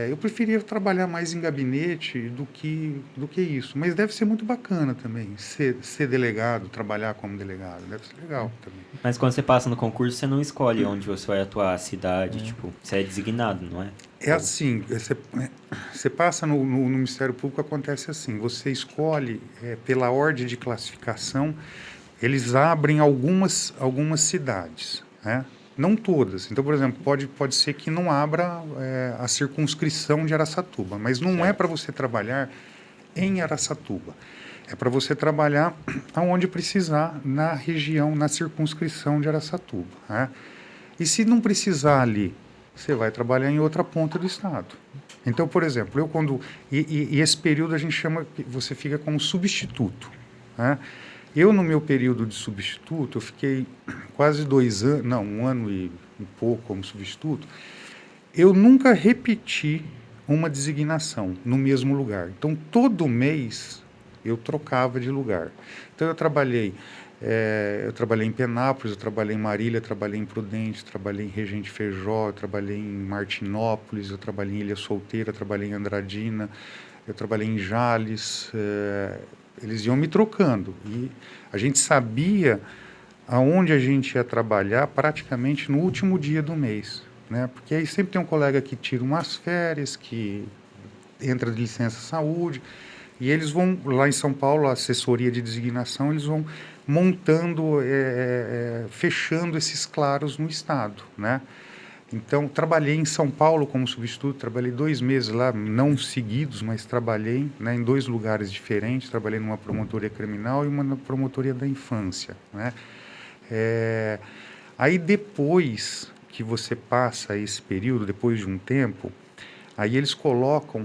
Eu preferia trabalhar mais em gabinete do que isso. Mas deve ser muito bacana também, ser delegado, trabalhar como delegado. Deve ser legal também. Mas quando você passa no concurso, você não escolhe onde você vai atuar, a cidade, tipo, você é designado, não é? É assim, você passa no Ministério Público, acontece assim, você escolhe pela ordem de classificação, eles abrem algumas cidades, né? Não todas. Então, por exemplo, pode ser que não abra a circunscrição de Araçatuba, mas não é para você trabalhar em Araçatuba. É para você trabalhar aonde precisar na região, na circunscrição de Araçatuba, né? E se não precisar ali, você vai trabalhar em outra ponta do estado. Então, por exemplo, e esse período a gente chama, você fica como substituto, né? Eu, no meu período de substituto, eu fiquei quase 2 anos, não, 1 ano e pouco como substituto. Eu nunca repeti uma designação no mesmo lugar. Então, todo mês eu trocava de lugar. Então, eu trabalhei em Penápolis, eu trabalhei em Marília, eu trabalhei em Prudente, trabalhei em Regente Feijó, eu trabalhei em Martinópolis, eu trabalhei em Ilha Solteira, eu trabalhei em Andradina, eu trabalhei em Jales. Eles iam me trocando e a gente sabia aonde a gente ia trabalhar praticamente no último dia do mês, né? Porque aí sempre tem um colega que tira umas férias, que entra de licença saúde, e eles vão, lá em São Paulo, a assessoria de designação, eles vão montando, fechando esses claros no estado, né? Então, trabalhei em São Paulo como substituto, trabalhei 2 meses lá, não seguidos, mas trabalhei, né, em 2 lugares diferentes. Trabalhei numa promotoria criminal e uma promotoria da infância, né? Aí, depois que você passa esse período, depois de um tempo, aí eles colocam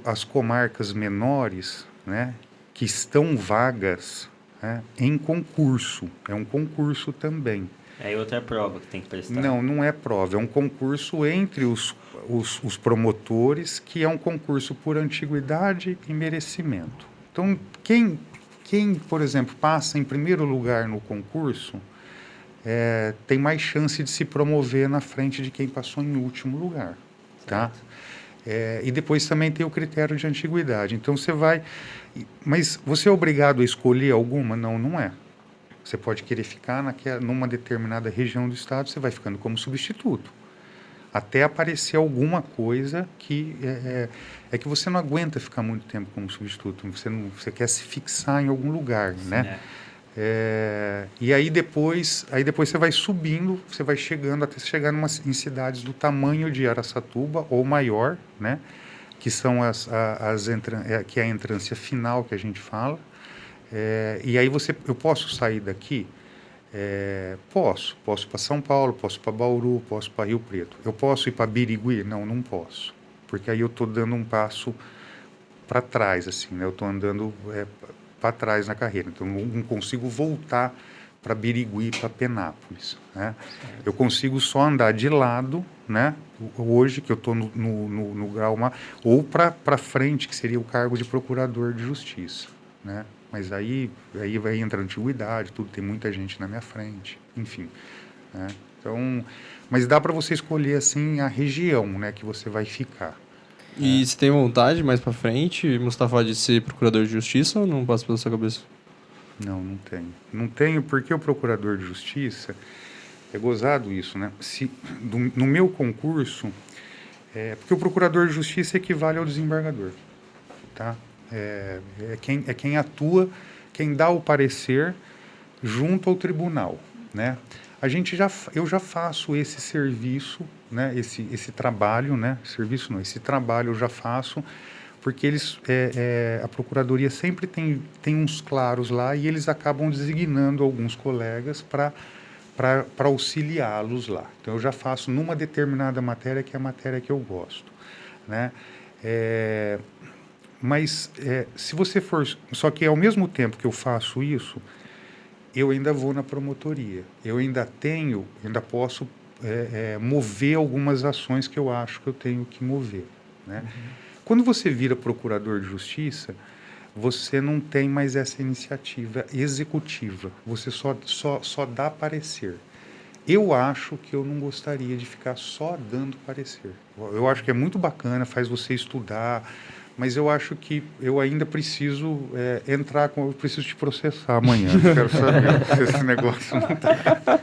as comarcas menores, né, que estão vagas, né, em concurso. É um concurso também. É outra prova que tem que prestar. Não é prova, é um concurso entre os promotores, que é um concurso por antiguidade e merecimento. Então, quem por exemplo, passa em primeiro lugar no concurso, tem mais chance de se promover na frente de quem passou em último lugar, tá? E depois também tem o critério de antiguidade. Então, você vai... Mas você é obrigado a escolher alguma? Não é. Você pode querer ficar numa determinada região do estado, você vai ficando como substituto. Até aparecer alguma coisa que que você não aguenta ficar muito tempo como substituto. Você quer se fixar em algum lugar, sim, né? E aí depois você vai subindo, você vai chegando até chegar em cidades do tamanho de Araçatuba ou maior, né? Que são que é a entrância final que a gente fala. E aí eu posso sair daqui? Posso para São Paulo, posso para Bauru, posso para Rio Preto. Eu posso ir para Birigui? Não posso, porque aí eu estou dando um passo para trás, assim, né? Eu estou andando para trás na carreira, então eu não consigo voltar para Birigui, para Penápolis, né? Eu consigo só andar de lado, né? Hoje que eu estou no grau ou para frente, que seria o cargo de procurador de justiça, né? Mas aí vai entrar a antiguidade, tudo, tem muita gente na minha frente, enfim, né? Então, mas dá para você escolher, assim, a região, né, que você vai ficar. E você tem vontade, mais pra frente, Mustafa, de ser procurador de justiça ou não passa pela sua cabeça? Não tenho. Não tenho porque o procurador de justiça, é gozado isso, né? No meu concurso, porque o procurador de justiça equivale ao desembargador, tá? É quem atua, quem dá o parecer junto ao tribunal, né? Eu já faço esse serviço, né? Esse trabalho, né? Serviço não, esse trabalho eu já faço, porque a procuradoria sempre tem uns claros lá e eles acabam designando alguns colegas para auxiliá-los lá. Então eu já faço numa determinada matéria, que é a matéria que eu gosto, né? Mas se você for... Só que ao mesmo tempo que eu faço isso, eu ainda vou na promotoria. Eu ainda posso mover algumas ações que eu acho que eu tenho que mover, né? Quando você vira procurador de justiça, você não tem mais essa iniciativa executiva. Você só dá parecer. Eu acho que eu não gostaria de ficar só dando parecer. Eu acho que é muito bacana, faz você estudar, mas eu acho que eu ainda preciso eu preciso te processar amanhã. Eu quero saber se esse negócio não tá...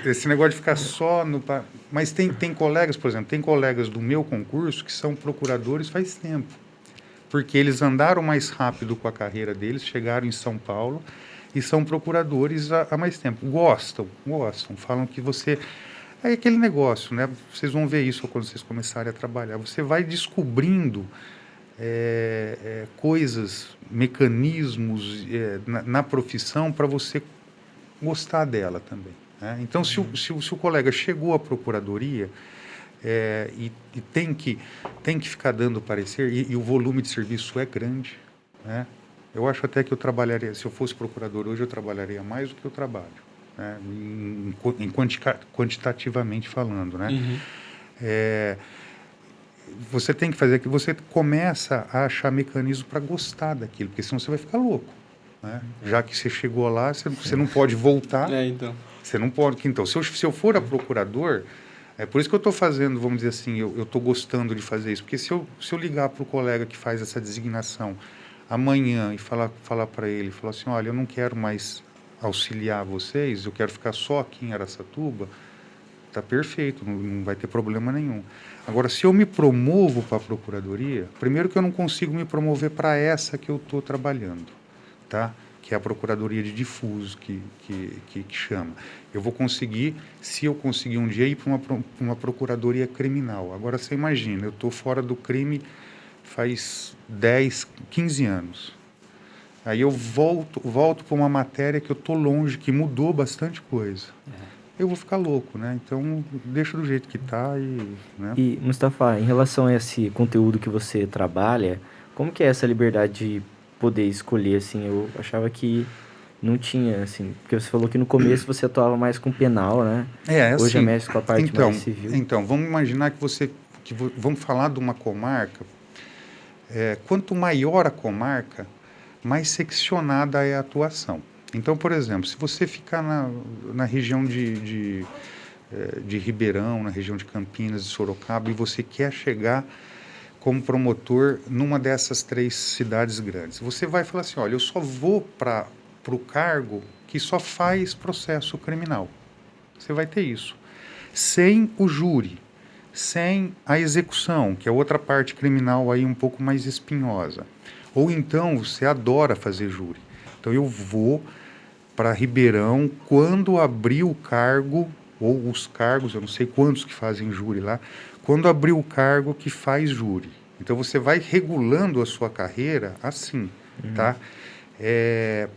Esse negócio de ficar só no... Mas tem colegas, por exemplo, tem colegas do meu concurso que são procuradores faz tempo, porque eles andaram mais rápido com a carreira deles, chegaram em São Paulo e são procuradores há mais tempo. Gostam, falam que você... É aquele negócio, né? Vocês vão ver isso quando vocês começarem a trabalhar. Você vai descobrindo coisas, mecanismos na profissão para você gostar dela também, né? Então, se o colega chegou à procuradoria e tem que ficar dando parecer, e o volume de serviço é grande, né? Eu acho até que eu trabalharia, se eu fosse procurador hoje, eu trabalharia mais do que eu trabalho, né? Quantitativamente falando, né? Você tem que fazer que você começa a achar mecanismo para gostar daquilo, porque senão você vai ficar louco, né? Já que você chegou lá, você não pode voltar. Então. Você não pode. Então, se eu for a procurador, é por isso que eu estou fazendo, vamos dizer assim, eu estou gostando de fazer isso, porque se eu ligar para o colega que faz essa designação amanhã e falar para ele, falar assim, olha, eu não quero mais auxiliar vocês, eu quero ficar só aqui em Araçatuba, tá perfeito, não vai ter problema nenhum. Agora, se eu me promovo para a procuradoria, primeiro que eu não consigo me promover para essa que eu estou trabalhando, tá? Que é a procuradoria de difuso, que chama. Eu vou conseguir, se eu conseguir um dia, ir para uma procuradoria criminal. Agora, você imagina, eu estou fora do crime faz 10, 15 anos. Aí eu volto para uma matéria que eu estou longe, que mudou bastante coisa. Eu vou ficar louco, né? Então, deixa do jeito que está né? E, Mustafa, em relação a esse conteúdo que você trabalha, como que é essa liberdade de poder escolher, assim? Eu achava que não tinha, assim, porque você falou que no começo você atuava mais com penal, né? Hoje Assim, mexe com a parte mais civil. Então, vamos imaginar vamos falar de uma comarca, quanto maior a comarca, mais seccionada é a atuação. Então, por exemplo, se você ficar na região de Ribeirão, na região de Campinas, de Sorocaba, e você quer chegar como promotor numa dessas 3 cidades grandes, você vai falar assim, olha, eu só vou para o cargo que só faz processo criminal. Você vai ter isso. Sem o júri, sem a execução, que é outra parte criminal aí um pouco mais espinhosa. Ou então, você adora fazer júri. Então, eu vou para Ribeirão quando abrir o cargo, ou os cargos, eu não sei quantos que fazem júri lá, quando abrir o cargo que faz júri. Então, você vai regulando a sua carreira assim, tá?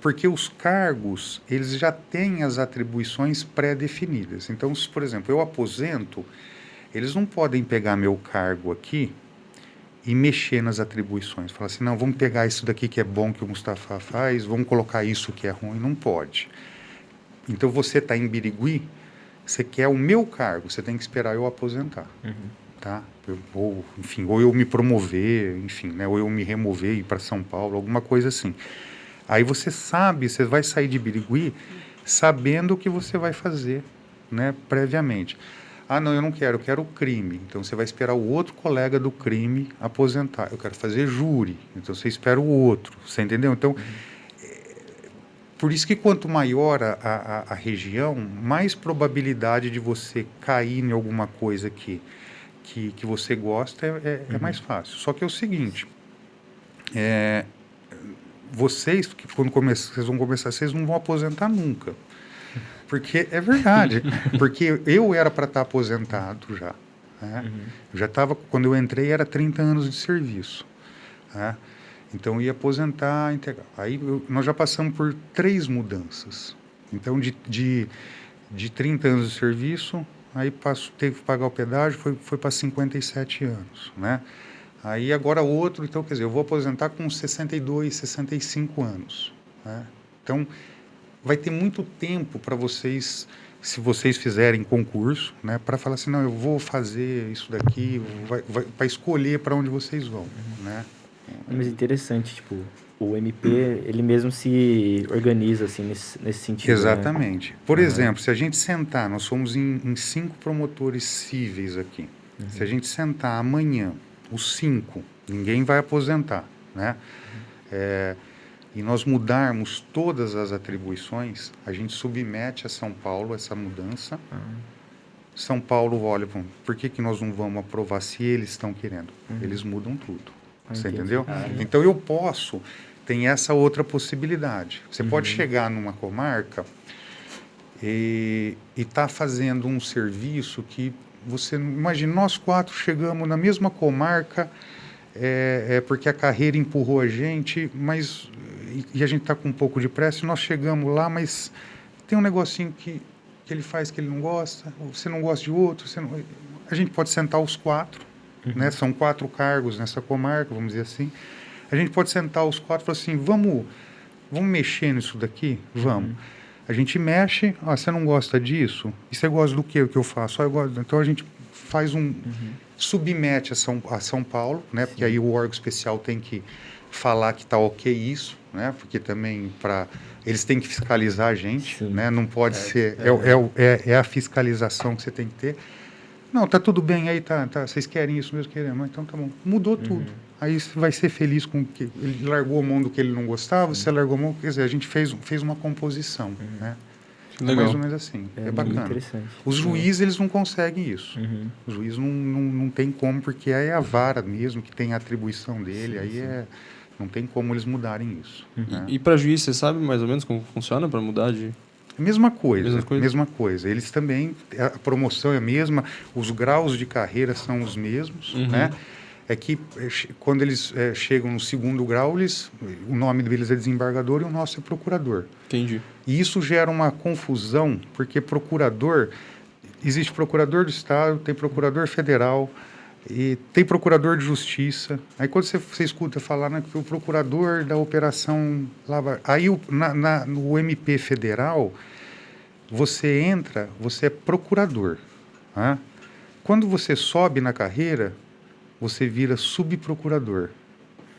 Porque os cargos, eles já têm as atribuições pré-definidas. Então, se, por exemplo, eu aposento, eles não podem pegar meu cargo aqui e mexer nas atribuições. Falar assim, não, vamos pegar isso daqui que é bom que o Mustafa faz, vamos colocar isso que é ruim. Não pode. Então, você está em Birigui, você quer o meu cargo, você tem que esperar eu aposentar. Tá? Ou eu me promover, enfim, né? Ou eu me remover e ir para São Paulo, alguma coisa assim. Aí você vai sair de Birigui sabendo o que você vai fazer, né, previamente. Ah, não, eu quero o crime. Então, você vai esperar o outro colega do crime aposentar. Eu quero fazer júri. Então, você espera o outro. Você entendeu? Então, Por isso que quanto maior a região, mais probabilidade de você cair em alguma coisa que você gosta é mais fácil. Só que é o seguinte, vocês, que quando vocês vão começar, vocês não vão aposentar nunca. Porque é verdade. Porque eu era para estar aposentado já. Né? Eu já estava, quando eu entrei, era 30 anos de serviço. Né? Então, eu ia aposentar integral. Aí, nós já passamos por 3 mudanças. Então, de 30 anos de serviço, aí teve que pagar o pedágio, foi para 57 anos. Né? Aí, agora outro, então, quer dizer, eu vou aposentar com 62, 65 anos. Né? Então, vai ter muito tempo para vocês, se vocês fizerem concurso, né, para falar assim, não, eu vou fazer isso daqui, para escolher para onde vocês vão, né? Mas interessante, tipo, o MP, ele mesmo se organiza, assim, nesse sentido, Exatamente. Né? Por exemplo, se a gente sentar, nós somos em 5 promotores cíveis aqui. Se a gente sentar amanhã, os 5, ninguém vai aposentar, né? E nós mudarmos todas as atribuições, a gente submete a São Paulo essa mudança. São Paulo olha, por que nós não vamos aprovar se eles estão querendo? Eles mudam tudo. Você entendeu? Então eu posso, tem essa outra possibilidade. Você pode chegar numa comarca e tá fazendo um serviço que você, imagina, nós 4 chegamos na mesma comarca, porque a carreira empurrou a gente, mas e a gente está com um pouco de pressa, e nós chegamos lá, mas tem um negocinho que ele faz que ele não gosta, você não gosta de outro, a gente pode sentar os 4, né? São 4 cargos nessa comarca, vamos dizer assim, a gente pode sentar os 4 e falar assim, vamos mexer nisso daqui? Vamos. A gente mexe, você não gosta disso? E você gosta do que eu faço? Eu gosto. Então a gente faz submete a São Paulo, né? Porque aí o órgão especial tem que falar que está ok isso, né? Porque também eles têm que fiscalizar a gente, né? Não pode ser... É a fiscalização que você tem que ter. Não, tá tudo bem aí, tá, vocês querem isso mesmo, queremos. Então tá bom. Mudou tudo. Aí você vai ser feliz com que ele largou a mão do que ele não gostava, você largou a mão, quer dizer, a gente fez uma composição, né? Legal. Mais ou menos assim. É bacana. Interessante. Os juízes, eles não conseguem isso. Os juízes não tem como, porque aí é a vara mesmo que tem a atribuição dele, não tem como eles mudarem isso. Né? E para juiz, você sabe mais ou menos como funciona para mudar de... Mesma coisa. Eles também, a promoção é a mesma, os graus de carreira são os mesmos, né? É que quando eles chegam no 2º grau, o nome deles é desembargador e o nosso é procurador. Entendi. E isso gera uma confusão, porque existe procurador do Estado, tem procurador federal, e tem procurador de justiça. Aí quando você escuta falar, né, que o procurador da operação Lava... Aí no MP federal, você entra, você é procurador. Né? Quando você sobe na carreira, você vira subprocurador.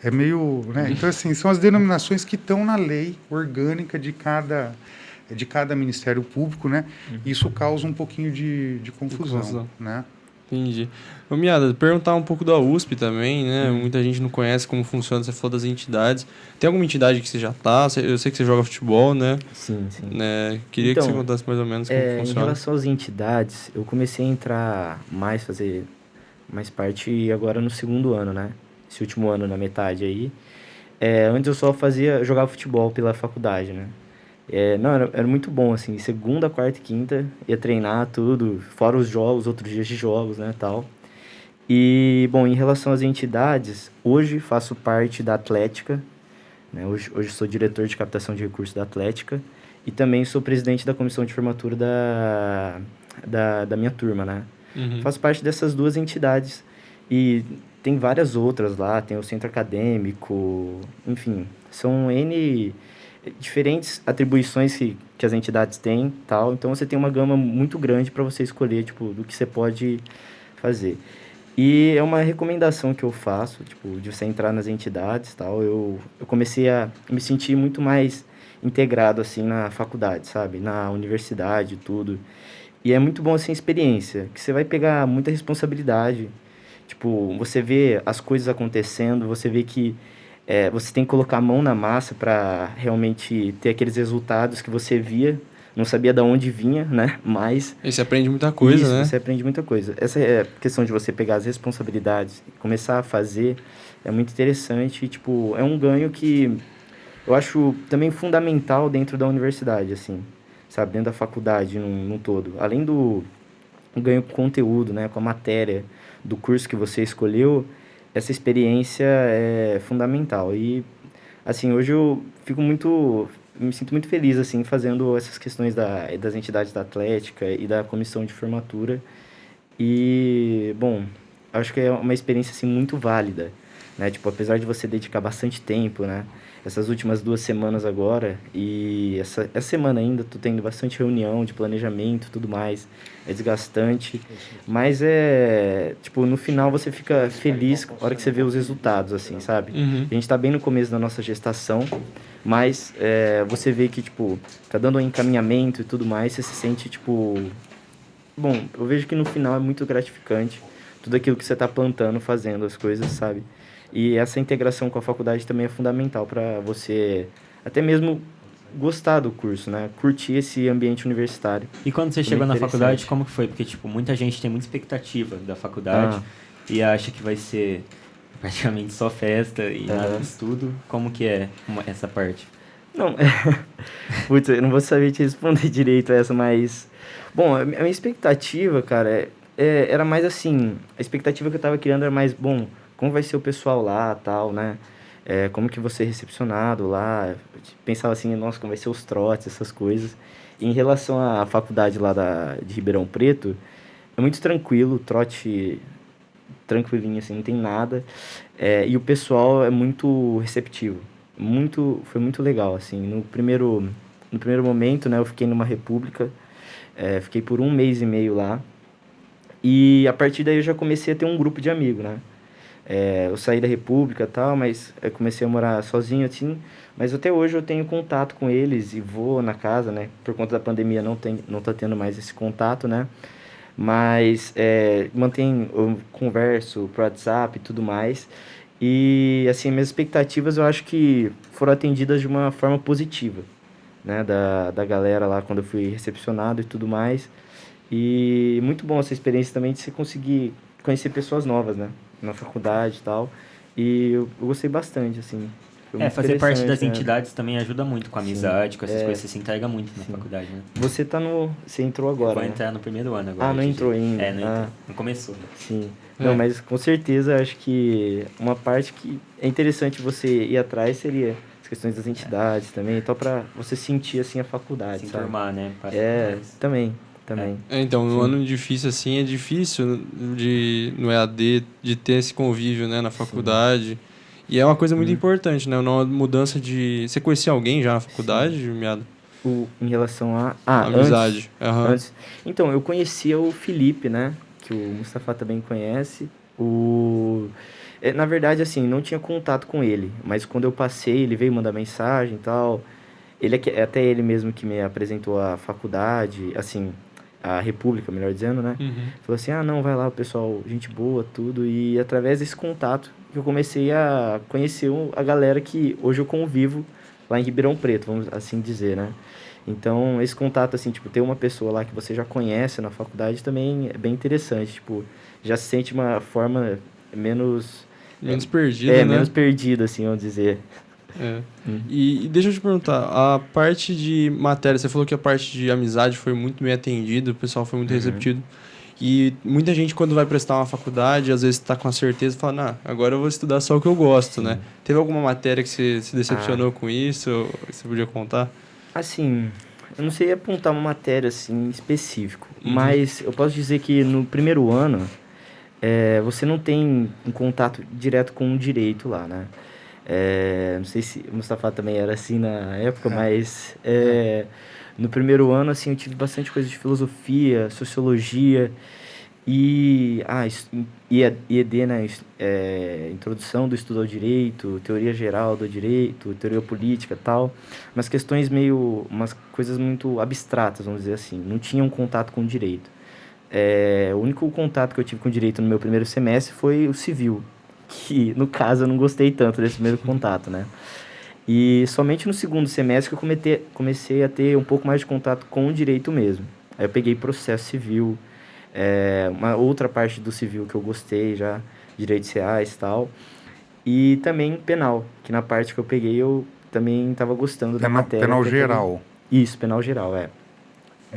É meio... Né? Então, assim, são as denominações que estão na lei orgânica de cada Ministério Público, né? Isso causa um pouquinho de confusão, né? Entendi. Ô, Miada, perguntar um pouco da USP também, né? Muita gente não conhece como funciona, você falou das entidades. Tem alguma entidade que você já tá? Eu sei que você joga futebol, né? Sim. Né? Queria que você contasse mais ou menos como funciona. Em relação às entidades, eu comecei a entrar fazer mais parte agora no 2º ano, né? Esse último ano na metade aí. Antes eu só jogava futebol pela faculdade, né? Era muito bom, assim, segunda, quarta e quinta, ia treinar tudo, fora os jogos, outros dias de jogos, né, tal. E, bom, em relação às entidades, hoje faço parte da Atlética, né, hoje sou diretor de captação de recursos da Atlética, e também sou presidente da comissão de formatura da minha turma, né. Faço parte dessas 2 entidades, e tem várias outras lá, tem o centro acadêmico, enfim, são diferentes atribuições que as entidades têm, tal. Então você tem uma gama muito grande para você escolher, tipo, do que você pode fazer. E é uma recomendação que eu faço, tipo, de você entrar nas entidades, tal. Eu comecei a me sentir muito mais integrado assim na faculdade, sabe? Na universidade, tudo. E é muito bom assim a experiência, que você vai pegar muita responsabilidade. Tipo, você vê as coisas acontecendo, você vê que você tem que colocar a mão na massa para realmente ter aqueles resultados que você via, não sabia de onde vinha, né? Mas E você aprende muita coisa, isso, né? você aprende muita coisa. Essa é a questão de você pegar as responsabilidades e começar a fazer é muito interessante. E, tipo, é um ganho que eu acho também fundamental dentro da universidade, assim, sabe? Dentro da faculdade, num todo. Além do ganho com conteúdo, né? Com a matéria do curso que você escolheu, essa experiência é fundamental. E, assim, hoje eu me sinto muito feliz, assim, fazendo essas questões das entidades da Atlética e da comissão de formatura. E, bom, acho que é uma experiência, assim, muito válida, né? Tipo, apesar de você dedicar bastante tempo, né? Essas últimas 2 semanas agora, e essa semana ainda, tô tendo bastante reunião de planejamento e tudo mais. É desgastante, mas tipo, no final você fica feliz na hora que você vê os resultados, assim, sabe? Uhum. A gente tá bem no começo da nossa gestação, mas você vê que, tipo, tá dando um encaminhamento e tudo mais, você se sente, tipo... Bom, eu vejo que no final é muito gratificante tudo aquilo que você tá plantando, fazendo as coisas, sabe? E essa integração com a faculdade também é fundamental para você até mesmo gostar do curso, né? Curtir esse ambiente universitário. E quando você Muito chegou na faculdade, interessante. como que foi? Porque, tipo, muita gente tem muita expectativa da faculdade Ah. e acha que vai ser praticamente só festa e nada de estudo. Como que é essa parte? Não, putz, eu não vou saber te responder direito essa, mas... Bom, a minha expectativa, cara, era mais assim... A expectativa que eu tava criando era mais, bom, como vai ser o pessoal lá, tal, né? Como que você é recepcionado lá? Eu pensava assim, nossa, como vai ser os trotes, essas coisas. E em relação à faculdade lá de Ribeirão Preto, é muito tranquilo, trote tranquilinho, assim, não tem nada. E o pessoal é muito receptivo. Foi muito legal, assim. No primeiro momento, né, eu fiquei numa república, fiquei por 1 mês e meio lá. E a partir daí eu já comecei a ter um grupo de amigos, né? Eu saí da república e tal, mas eu comecei a morar sozinho, assim. Mas até hoje eu tenho contato com eles e vou na casa, né? Por conta da pandemia não tá tendo mais esse contato, né? Mas eu converso pro WhatsApp e tudo mais. E, assim, minhas expectativas eu acho que foram atendidas de uma forma positiva, né? Da galera lá quando eu fui recepcionado e tudo mais. E muito bom essa experiência também de você conseguir conhecer pessoas novas, né? Na faculdade e tal. E eu gostei bastante, assim. Foi muito Fazer parte das interessante, né? entidades também ajuda muito com a Sim. amizade, com essas coisas. Você se entrega muito na faculdade, né? Você entrou agora, Vou né? entrar no primeiro ano agora. Não entrou ainda. Não entrou. Não começou. Sim. Não, mas com certeza acho que uma parte que é interessante você ir atrás seria as questões das entidades também, então para você sentir assim a faculdade, Se sabe? enturmar, né? Também. Então, no ano difícil, assim, é difícil no EAD de ter esse convívio, né, na faculdade. E é uma coisa muito importante, né? Uma mudança de... Você conhecia alguém já na faculdade, Miado? Em relação a... amizade. Antes. Então, eu conhecia o Felipe, né? Que o Mustafa também conhece. Na verdade, assim, não tinha contato com ele. Mas quando eu passei, ele veio mandar mensagem e tal. Até ele mesmo que me apresentou a faculdade, assim, a República, melhor dizendo, né? Falou assim, não, vai lá, o pessoal, gente boa, tudo. E através desse contato que eu comecei a conhecer a galera que hoje eu convivo lá em Ribeirão Preto, vamos assim dizer, né? Então, esse contato, assim, tipo, ter uma pessoa lá que você já conhece na faculdade também é bem interessante, tipo, já se sente uma forma menos perdida, né? menos perdida, assim, vamos dizer. E deixa eu te perguntar, a parte de matéria, você falou que a parte de amizade foi muito bem atendida, o pessoal foi muito receptivo. E muita gente, quando vai prestar uma faculdade, às vezes está com a certeza e fala, agora eu vou estudar só o que eu gosto, né? Teve alguma matéria que você se decepcionou com isso? Você podia contar? Assim, eu não sei apontar uma matéria, assim, específico, mas eu posso dizer que no primeiro ano, você não tem um contato direto com o direito lá, né? Não sei se o Mustafa também era assim na época, mas no primeiro ano, assim, eu tive bastante coisa de filosofia, sociologia e IED, né? Introdução do estudo ao direito, teoria geral do direito, teoria política e tal. Umas coisas muito abstratas, vamos dizer assim. Não tinha um contato com o direito. O único contato que eu tive com o direito no meu primeiro semestre foi o civil. que, no caso, eu não gostei tanto desse primeiro contato, né? E somente no segundo semestre que eu comecei a ter um pouco mais de contato com o direito mesmo. Aí eu peguei processo civil, uma outra parte do civil que eu gostei já, direitos reais e tal. E também penal, que na parte que eu peguei eu também estava gostando da matéria. Penal até que geral. Isso, penal geral,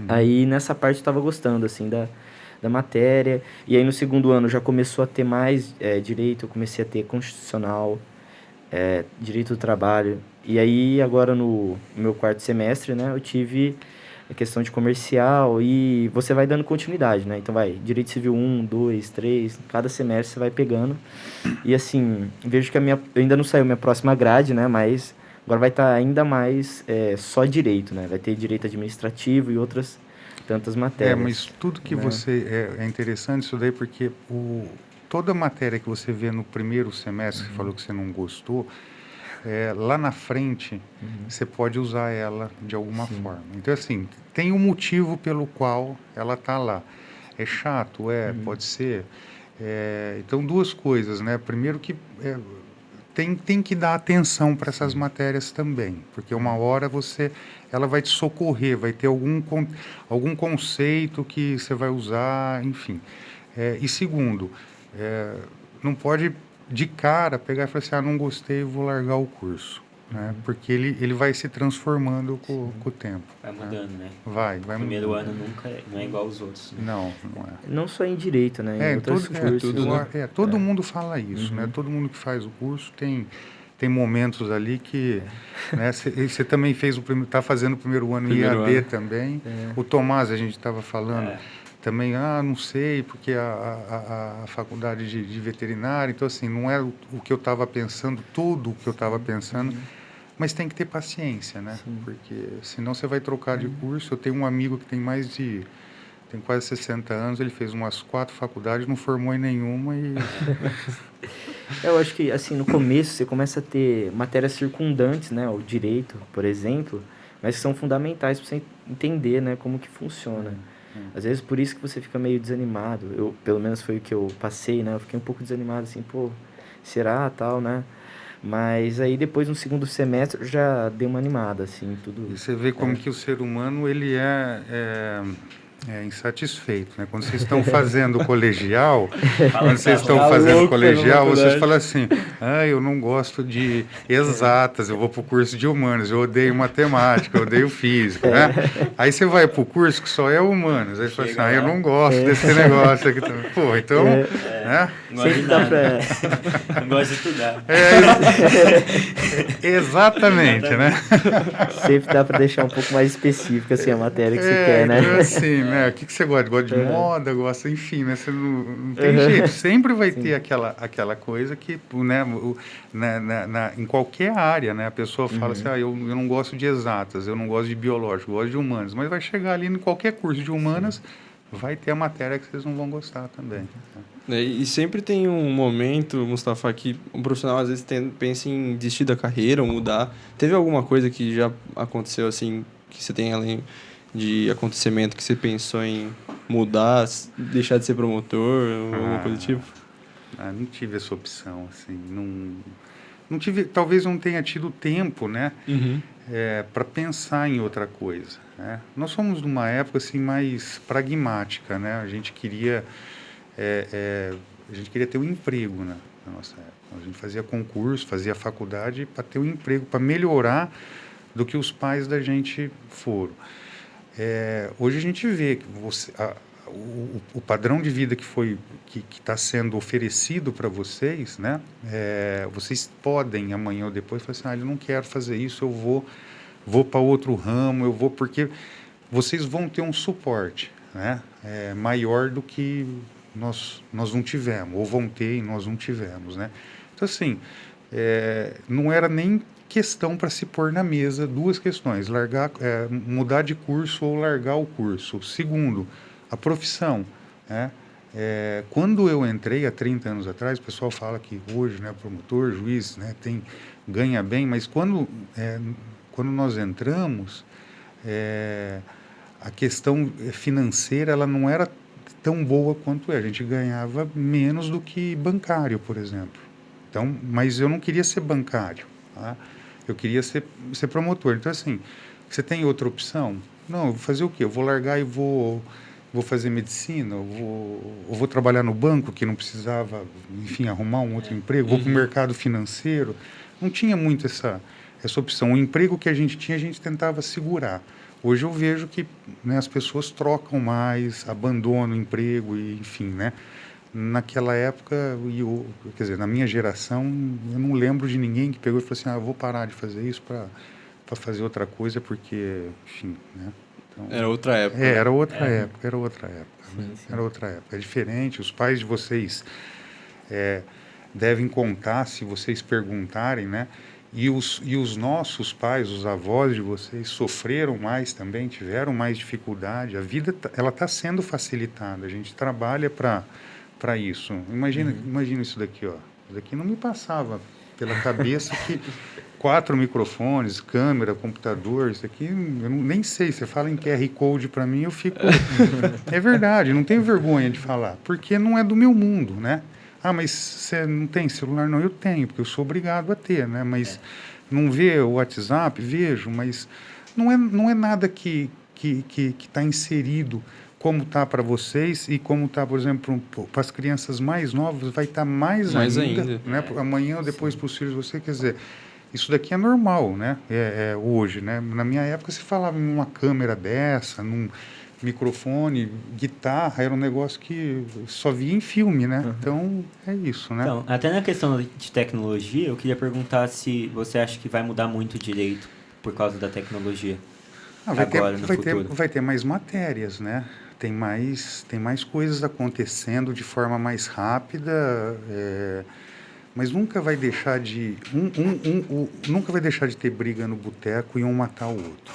Aí nessa parte eu estava gostando, assim, da matéria. E aí no segundo ano já começou a ter mais direito, eu comecei a ter constitucional, direito do trabalho. E aí agora no meu quarto semestre, né, eu tive a questão de comercial e você vai dando continuidade, né? Então vai, direito civil 1, 2, 3, cada semestre você vai pegando. E assim, vejo que eu ainda não saiu minha próxima grade, né, mas agora vai estar ainda mais só direito, né? Vai ter direito administrativo e outras tantas matérias. Mas tudo que você... É interessante isso daí, porque toda matéria que você vê no primeiro semestre, que falou que você não gostou, lá na frente, você pode usar ela de alguma forma. Então, assim, tem um motivo pelo qual ela está lá. É chato? Pode ser. Então, duas coisas, né? Primeiro que tem que dar atenção para essas matérias também, porque uma hora ela vai te socorrer, vai ter algum conceito que você vai usar, enfim. E segundo, não pode de cara pegar e falar assim, não gostei, vou largar o curso, né? Porque ele vai se transformando com o tempo. Vai mudando, né? Vai O primeiro mudando. ano não é igual aos outros. Né? Não é. Não só em direito, né? Em outros cursos. Todo mundo fala isso, né? Todo mundo que faz o curso tem momentos ali que... Né, você também está fazendo o primeiro ano em EAD também. O Tomás, a gente estava falando... Também, não sei, porque a faculdade de veterinária, então assim, não é o que eu estava pensando, tudo o que eu estava pensando, mas tem que ter paciência, né? Porque senão você vai trocar de curso. Eu tenho um amigo que tem quase 60 anos, ele fez umas 4 faculdades, não formou em nenhuma e... Eu acho que, assim, no começo você começa a ter matérias circundantes, né? O direito, por exemplo, mas que são fundamentais para você entender, né? Como que funciona. Às vezes por isso que você fica meio desanimado. Pelo menos foi o que eu passei, né? Eu fiquei um pouco desanimado, assim, será, tal, né? Mas aí depois, no segundo semestre, eu já dei uma animada, assim, tudo... E você vê como que o ser humano, ele é insatisfeito, né? Quando vocês estão fazendo colegial, vocês falam assim, eu não gosto de exatas, eu vou para o curso de humanas, eu odeio matemática, eu odeio física, né? Aí você vai para o curso que só é humanas, aí você fala assim, eu não gosto desse negócio aqui também. Pô, então, né? Não gosto de nada. Não gosto de estudar. Exatamente, né? Sempre dá para deixar um pouco mais específico, assim, a matéria que você quer, né? Então, assim, né? O que você gosta? Gosta de moda, gosta, enfim, né? Você não tem jeito. Sempre vai ter aquela coisa que, né? Em qualquer área, né? A pessoa fala assim, eu não gosto de exatas, eu não gosto de biológico, eu gosto de humanas. Mas vai chegar ali em qualquer curso de humanas, vai ter a matéria que vocês não vão gostar também. E sempre tem um momento, Mustafa, que um profissional às vezes pensa em desistir da carreira ou mudar. Teve alguma coisa que já aconteceu assim, que você tem além de acontecimento que você pensou em mudar, deixar de ser promotor, alguma coisa do tipo? Não tive essa opção, assim, não tive, talvez não tenha tido tempo, né, para pensar em outra coisa, né? Nós somos numa época assim mais pragmática, né? A gente queria ter um emprego, né, na nossa época. A gente fazia concurso, fazia faculdade para ter um emprego, para melhorar do que os pais da gente foram. Hoje a gente vê que o padrão de vida que está sendo oferecido para vocês, né? Vocês podem amanhã ou depois falar assim, eu não quero fazer isso, eu vou para outro ramo, porque vocês vão ter um suporte, né? Maior do que nós não tivemos, ou vão ter e nós não tivemos, né? Então, assim, não era nem questão para se pôr na mesa, duas questões, mudar de curso ou largar o curso. Segundo, a profissão, né? Quando eu entrei há 30 anos atrás, o pessoal fala que hoje, né, promotor, juiz, né, ganha bem, mas quando nós entramos, a questão financeira ela não era tão boa quanto é. A gente ganhava menos do que bancário, por exemplo. Então, mas eu não queria ser bancário, tá? Eu queria ser promotor. Então, assim, você tem outra opção? Não, eu vou fazer o quê? Eu vou largar e vou fazer medicina? Eu vou trabalhar no banco, que não precisava, enfim, arrumar um outro emprego? Vou para o mercado financeiro? Não tinha muito essa opção. O emprego que a gente tinha, a gente tentava segurar. Hoje eu vejo que, né, as pessoas trocam mais, abandonam o emprego, e, enfim, né? Naquela época, quer dizer, na minha geração, eu não lembro de ninguém que pegou e falou assim, eu vou parar de fazer isso para fazer outra coisa, porque, enfim, né? Então, Era outra época. É, né? era outra época, era outra época. Sim, Né? sim. Era outra época. É diferente, os pais de vocês devem contar, se vocês perguntarem, né? E os nossos pais, os avós de vocês, sofreram mais também, tiveram mais dificuldade. A vida, ela está sendo facilitada. A gente trabalha para isso. Imagina isso daqui, ó. Isso daqui não me passava pela cabeça que 4 microfones, câmera, computador, isso aqui, eu nem sei. Você fala em QR Code para mim, eu fico... É verdade, não tenho vergonha de falar, porque não é do meu mundo, né? Mas você não tem celular? Não, eu tenho, porque eu sou obrigado a ter, né? Mas não vê o WhatsApp? Vejo, mas não é nada que está inserido como está para vocês e como está, por exemplo, para as crianças mais novas, vai estar mais ainda. Né? Amanhã ou depois para os filhos de você, quer dizer, isso daqui é normal, né? Hoje, né? Na minha época se falava em uma câmera dessa, num microfone, guitarra, era um negócio que só via em filme, né? Então, é isso, né? Então, até na questão de tecnologia, eu queria perguntar se você acha que vai mudar muito o direito por causa da tecnologia. Vai ter mais matérias, né? Tem mais coisas acontecendo de forma mais rápida, mas nunca vai deixar de nunca vai deixar de ter briga no boteco e um matar o outro.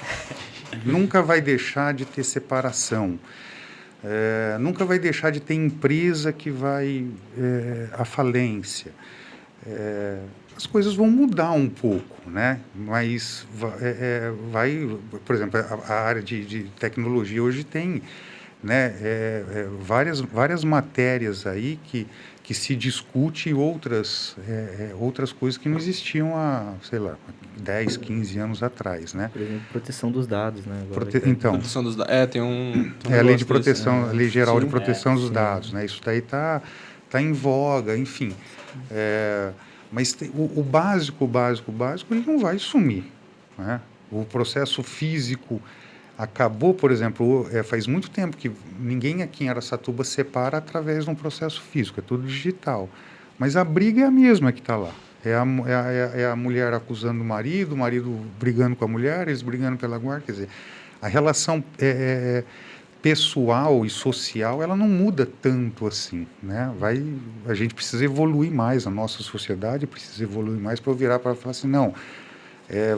Nunca vai deixar de ter separação. Nunca vai deixar de ter empresa que vai à falência. As coisas vão mudar um pouco, né? Mas por exemplo, a área de tecnologia hoje tem, né, várias matérias aí que se discute outras coisas que não existiam há, sei lá, 10, 15 anos atrás, né? Por exemplo, proteção dos dados, né? Então, Proteção dos dados. Tem um a lei de negócio proteção, desse, a lei geral de Sim, proteção dos sim. dados, né? Isso daí tá em voga, enfim. Mas o básico, ele não vai sumir, né? O processo físico acabou, por exemplo, faz muito tempo que ninguém aqui em Araçatuba separa através de um processo físico, é tudo digital. Mas a briga é a mesma que está lá. É a mulher acusando o marido brigando com a mulher, eles brigando pela guarda. Quer dizer, a relação pessoal e social, ela não muda tanto assim, né? A gente precisa evoluir mais, a nossa sociedade precisa evoluir mais para eu virar para falar assim, não,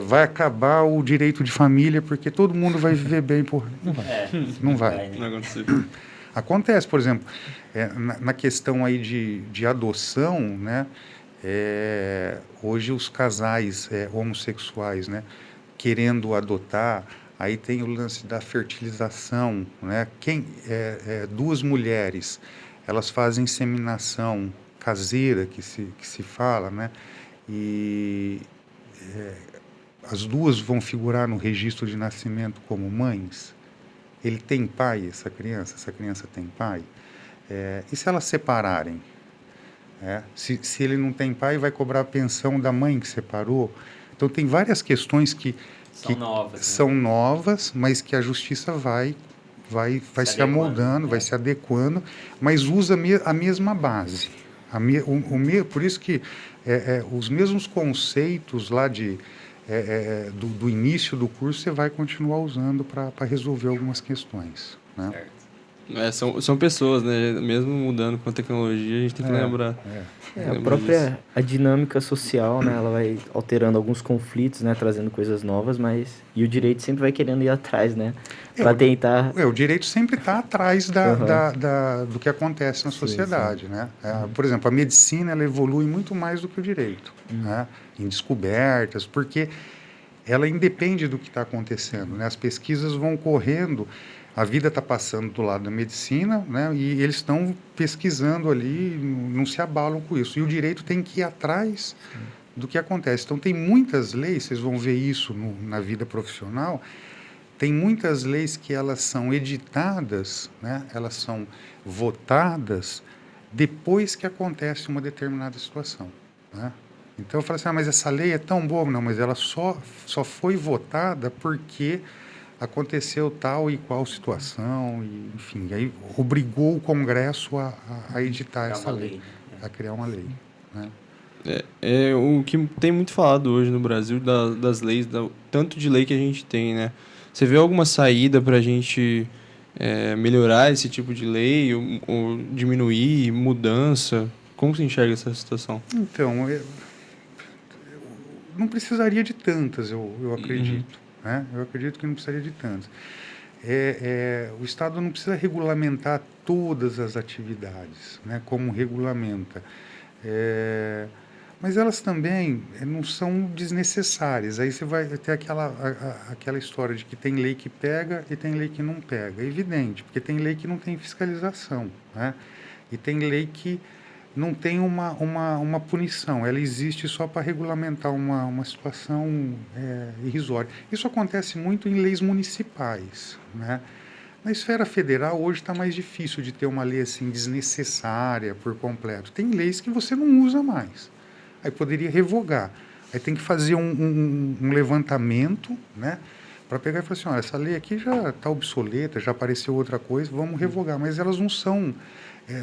vai acabar o direito de família porque todo mundo vai viver bem. Não vai. Não aconteceu. Acontece, por exemplo, na questão aí de adoção, né? Hoje os casais homossexuais, né, querendo adotar, aí tem o lance da fertilização, né? Duas mulheres, elas fazem inseminação caseira, que se fala, né? E as duas vão figurar no registro de nascimento como mães. Ele tem pai, essa criança tem pai. E se elas separarem? Se ele não tem pai, vai cobrar a pensão da mãe que separou. Então, tem várias questões que são novas, mas que a justiça vai se amoldando, vai se adequando, mas usa a mesma base. Por isso que os mesmos conceitos lá do início do curso você vai continuar usando para resolver algumas questões, né? São pessoas, né? Mesmo mudando com a tecnologia, a gente tem que lembrar. A própria dinâmica social, né? Ela vai alterando alguns conflitos, né? Trazendo coisas novas, e o direito sempre vai querendo ir atrás, né? Para tentar... O direito sempre está atrás do que acontece na sociedade, né? Por exemplo, a medicina, ela evolui muito mais do que o direito, né? Em descobertas, porque ela independe do que está acontecendo, né? As pesquisas vão correndo A vida está passando do lado da medicina, né? E eles estão pesquisando ali, não se abalam com isso. E o direito tem que ir atrás do que acontece. Então, tem muitas leis, vocês vão ver isso na vida profissional, tem muitas leis que elas são editadas, né? Elas são votadas depois que acontece uma determinada situação, né? Então, eu falo assim, mas essa lei é tão boa. Não, mas ela só foi votada porque aconteceu tal e qual situação, e, enfim, aí obrigou o Congresso a editar Criar essa uma lei, lei, né? a criar uma lei, né? É o que tem muito falado hoje no Brasil das leis, tanto de lei que a gente tem, né? Você vê alguma saída para a gente melhorar esse tipo de lei, ou diminuir, mudança? Como você enxerga essa situação? Então, não precisaria de tantas, eu acredito, né? Eu acredito que não precisaria de tantas. O Estado não precisa regulamentar todas as atividades, né? Como regulamenta. Mas elas também não são desnecessárias. Aí você vai ter aquela história de que tem lei que pega e tem lei que não pega. É evidente, porque tem lei que não tem fiscalização, né? E tem lei que não tem uma punição. Ela existe só para regulamentar uma situação irrisória. Isso acontece muito em leis municipais, né? Na esfera federal, hoje está mais difícil de ter uma lei assim desnecessária por completo. Tem leis que você não usa mais. Aí poderia revogar. Aí tem que fazer um levantamento, né, para pegar e falar assim, olha, essa lei aqui já está obsoleta, já apareceu outra coisa, vamos revogar. Mas elas não são...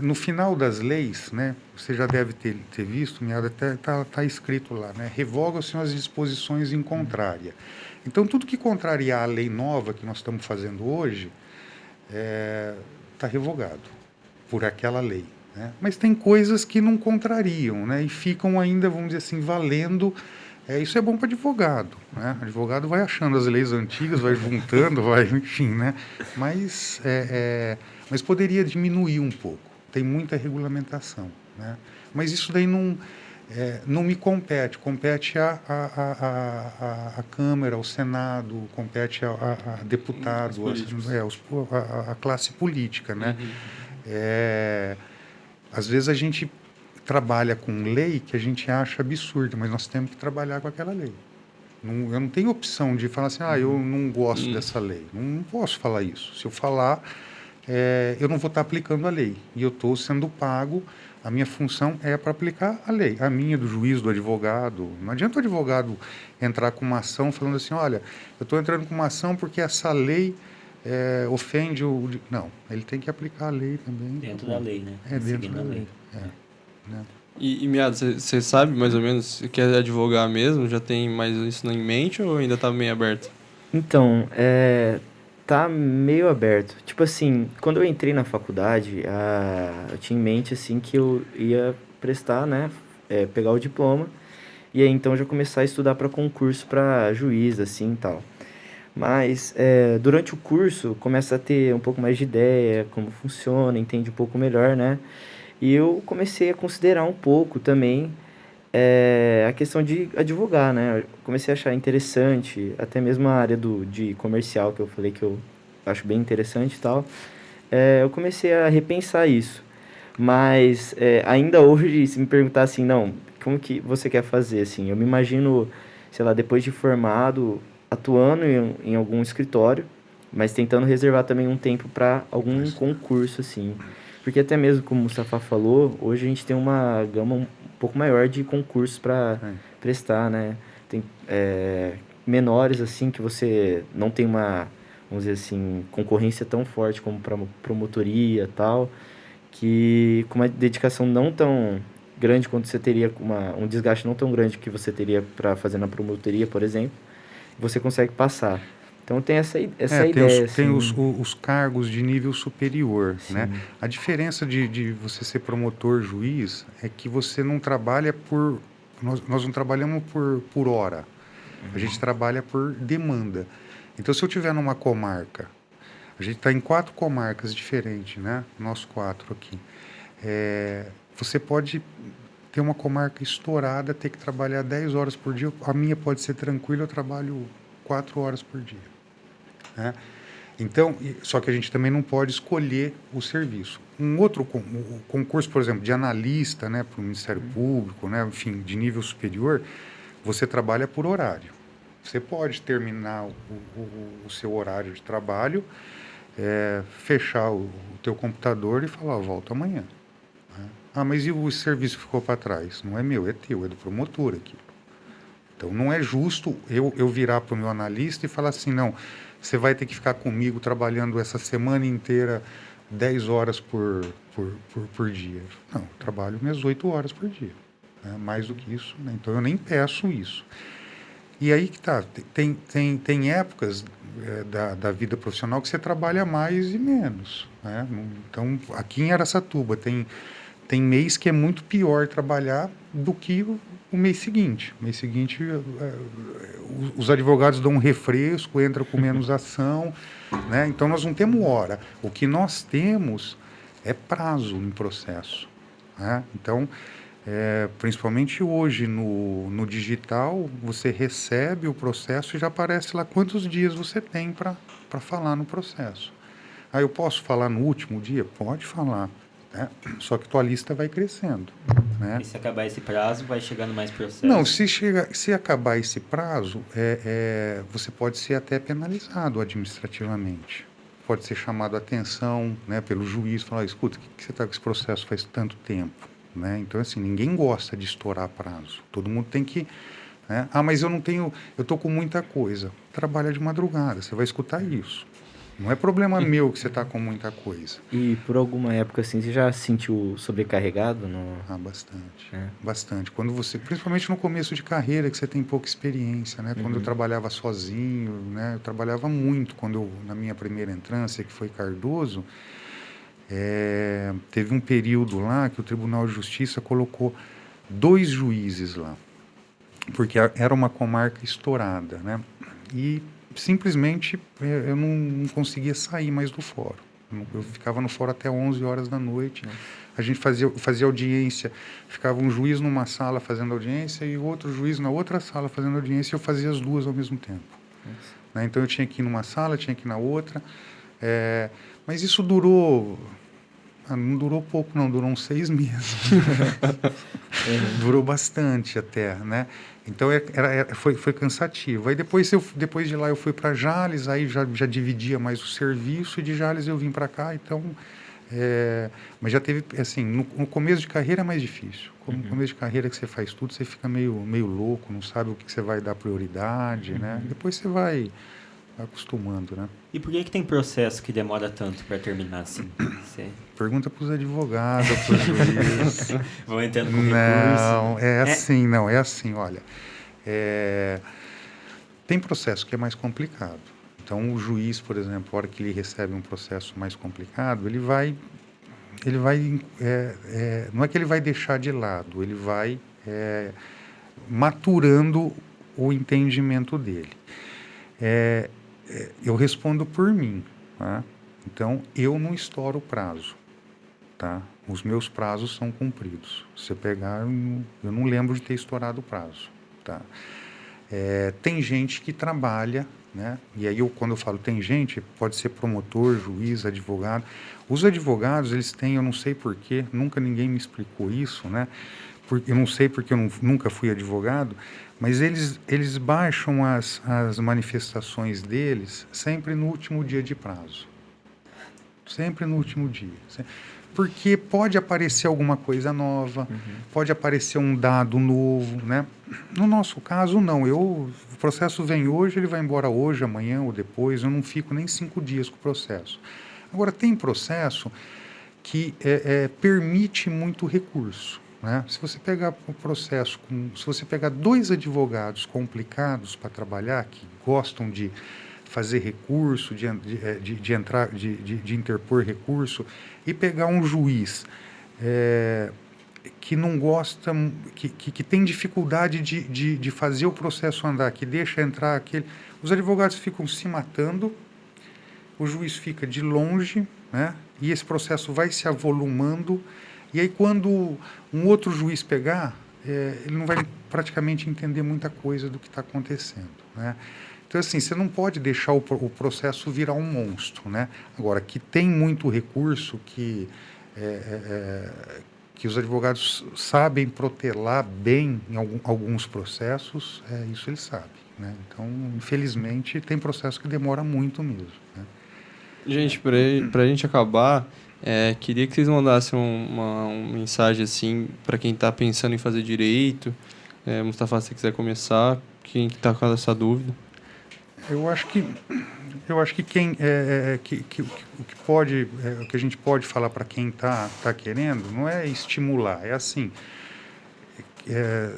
no final das leis, né, você já deve ter visto, até tá escrito lá, né, revogam-se as disposições em contrária. Então, tudo que contrariar a lei nova que nós estamos fazendo hoje está revogado por aquela lei, né? Mas tem coisas que não contrariam, né, e ficam ainda, vamos dizer assim, valendo. Isso é bom para advogado, né? O advogado vai achando as leis antigas, vai juntando, vai, enfim, né? Mas poderia diminuir um pouco. Tem muita regulamentação, né? Mas isso daí não me compete. Compete a Câmara, ao Senado, compete a deputado, a classe política, né? Às vezes a gente trabalha com lei que a gente acha absurda, mas nós temos que trabalhar com aquela lei. Eu não tenho opção de falar assim, eu não gosto dessa lei. Não posso falar isso. Se eu falar, eu não vou estar aplicando a lei. E eu estou sendo pago, a minha função é para aplicar a lei. A minha, do juiz, do advogado. Não adianta o advogado entrar com uma ação falando assim, olha, eu estou entrando com uma ação porque essa lei ofende o... Não, ele tem que aplicar a lei também. Dentro da lei, né? Dentro da lei. Né? E Miado, você sabe mais ou menos se quer advogar mesmo? Já tem mais isso em mente ou ainda está meio aberto? Então, tá meio aberto. Tipo assim, quando eu entrei na faculdade, eu tinha em mente assim que eu ia prestar, né, pegar o diploma e aí então já começar a estudar para concurso para juiz assim, e tal. Mas durante o curso começa a ter um pouco mais de ideia como funciona, entende um pouco melhor, né? E eu comecei a considerar um pouco também a questão de advogar, né? Eu comecei a achar interessante, até mesmo a área de comercial, que eu falei que eu acho bem interessante e tal. Eu comecei a repensar isso. Mas ainda hoje, se me perguntar assim, não, como que você quer fazer, assim? Eu me imagino, sei lá, depois de formado, atuando em algum escritório, mas tentando reservar também um tempo para algum concurso, assim. Porque até mesmo, como o Mustafa falou, hoje a gente tem uma gama um pouco maior de concursos para prestar, né? Tem menores, assim, que você não tem uma, vamos dizer assim, concorrência tão forte como para promotoria e tal, que com uma dedicação não tão grande quanto você teria, um desgaste não tão grande que você teria para fazer na promotoria, por exemplo, você consegue passar. Então tem essa ideia. Tem assim, os cargos de nível superior, sim, né? A diferença de você ser promotor, juiz, é que você não trabalha por... Nós não trabalhamos por hora. A gente trabalha por demanda. Então, se eu estiver numa comarca, a gente está em 4 comarcas diferentes, né? Nós 4 aqui. Você pode ter uma comarca estourada, ter que trabalhar 10 horas por dia. A minha pode ser tranquila, eu trabalho 4 horas por dia, né? Então, só que a gente também não pode escolher o serviço. Um outro o concurso, por exemplo, de analista, né, para o Ministério Público, né, enfim, de nível superior, você trabalha por horário. Você pode terminar o seu horário de trabalho, fechar o teu computador e falar, volto amanhã. Né? Ah, mas e o serviço que ficou para trás? Não é meu, é teu, é do promotor aqui. Então, não é justo eu virar para o meu analista e falar assim, não, você vai ter que ficar comigo trabalhando essa semana inteira 10 horas por dia. Não, eu trabalho minhas 8 horas por dia. Né? Mais do que isso, né? Então eu nem peço isso. E aí que tá, tem épocas da vida profissional que você trabalha mais e menos. Né? Então, aqui em Araçatuba tem mês que é muito pior trabalhar do que o mês seguinte. O mês seguinte, os advogados dão um refresco, entram com menos ação, né? Então, nós não temos hora. O que nós temos é prazo em processo. Né? Então, principalmente hoje no digital, você recebe o processo e já aparece lá quantos dias você tem para falar no processo. Ah, eu posso falar no último dia? Pode falar. Né? Só que tua lista vai crescendo. Né? E se acabar esse prazo, vai chegando mais processo? Não, se acabar esse prazo, você pode ser até penalizado administrativamente. Pode ser chamado a atenção, né, pelo juiz, falar, escuta, o que você está com esse processo faz tanto tempo? Né? Então, assim, ninguém gosta de estourar prazo. Todo mundo tem que... Né? Ah, mas eu estou com muita coisa. Trabalha de madrugada, você vai escutar isso. Não é problema meu que você está com muita coisa. E por alguma época, assim, você já se sentiu sobrecarregado? Ah, bastante. Bastante. Quando você, principalmente no começo de carreira, que você tem pouca experiência, né? Quando eu trabalhava sozinho, né? Eu trabalhava muito na minha primeira entrância, que foi Cardoso, teve um período lá que o Tribunal de Justiça colocou 2 juízes lá, porque era uma comarca estourada, né? E simplesmente eu não conseguia sair mais do fórum. Eu ficava no fórum até 11 horas da noite. A gente fazia audiência, ficava um juiz numa sala fazendo audiência e outro juiz na outra sala fazendo audiência, e eu fazia as duas ao mesmo tempo. Né? Então eu tinha que ir numa sala, tinha que ir na outra. Mas isso durou... não durou pouco, não, durou uns 6 meses. Durou bastante até, né? Então foi cansativo. Aí depois de lá eu fui para Jales, aí já dividia mais o serviço, e de Jales eu vim para cá, então... mas já teve, assim, no começo de carreira é mais difícil. No começo de carreira que você faz tudo, você fica meio louco, não sabe o que você vai dar prioridade, né? Depois você vai acostumando, né? E por que tem processo que demora tanto para terminar assim? Pergunta para os advogados, para os juízes. Vão entrando com recurso? Não, é assim, olha. Tem processo que é mais complicado. Então, o juiz, por exemplo, a hora que ele recebe um processo mais complicado, ele vai não é que ele vai deixar de lado, ele vai maturando o entendimento dele. Eu respondo por mim, tá? Então, eu não estouro o prazo, tá? Os meus prazos são cumpridos. Se você pegar, eu não lembro de ter estourado o prazo, tá? Tem gente que trabalha, né? E aí, quando eu falo tem gente, pode ser promotor, juiz, advogado. Os advogados, eles têm, eu não sei porquê, nunca ninguém me explicou isso, né? Eu não sei porque eu nunca fui advogado, mas eles baixam as manifestações deles sempre no último dia de prazo. Sempre no último dia. Porque pode aparecer alguma coisa nova, pode aparecer um dado novo, né? No nosso caso, não. O processo vem hoje, ele vai embora hoje, amanhã ou depois. Eu não fico nem 5 dias com o processo. Agora, tem processo que permite muito recurso. Né? Se você pegar o processo, se você pegar 2 advogados complicados para trabalhar, que gostam de fazer recurso, de interpor recurso, e pegar um juiz que não gosta, que tem dificuldade de fazer o processo andar, que deixa entrar aquele... Os advogados ficam se matando, o juiz fica de longe, né? E esse processo vai se avolumando, e aí quando um outro juiz pegar, ele não vai praticamente entender muita coisa do que está acontecendo, né? Então, assim, você não pode deixar o processo virar um monstro, né? Agora, que tem muito recurso que os advogados sabem protelar bem em alguns processos, isso eles sabem, né? Então, infelizmente, tem processo que demora muito mesmo, né? Gente, pra gente acabar, queria que vocês mandassem uma mensagem assim para quem está pensando em fazer direito. Mustafa, se você quiser começar, quem está com essa dúvida? Eu acho que quem o que a gente pode falar para quem tá querendo não é estimular, é assim.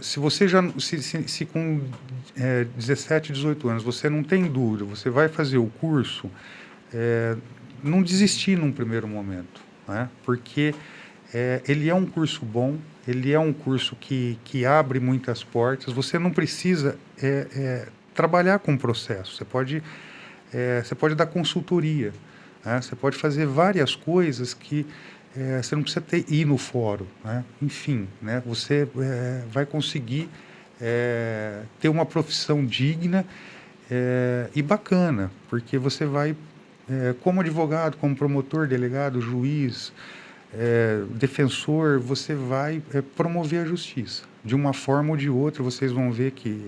Se você já se com 17, 18 anos você não tem dúvida, você vai fazer o curso, não desistir num primeiro momento, né? Porque ele é um curso bom, ele é um curso que abre muitas portas. Você não precisa trabalhar com o processo, você pode dar consultoria, né? Você pode fazer várias coisas que você não precisa ir no fórum, né? Enfim, né? Você vai conseguir ter uma profissão digna e bacana, porque você vai, como advogado, como promotor, delegado, juiz, defensor, você vai promover a justiça. De uma forma ou de outra, vocês vão ver que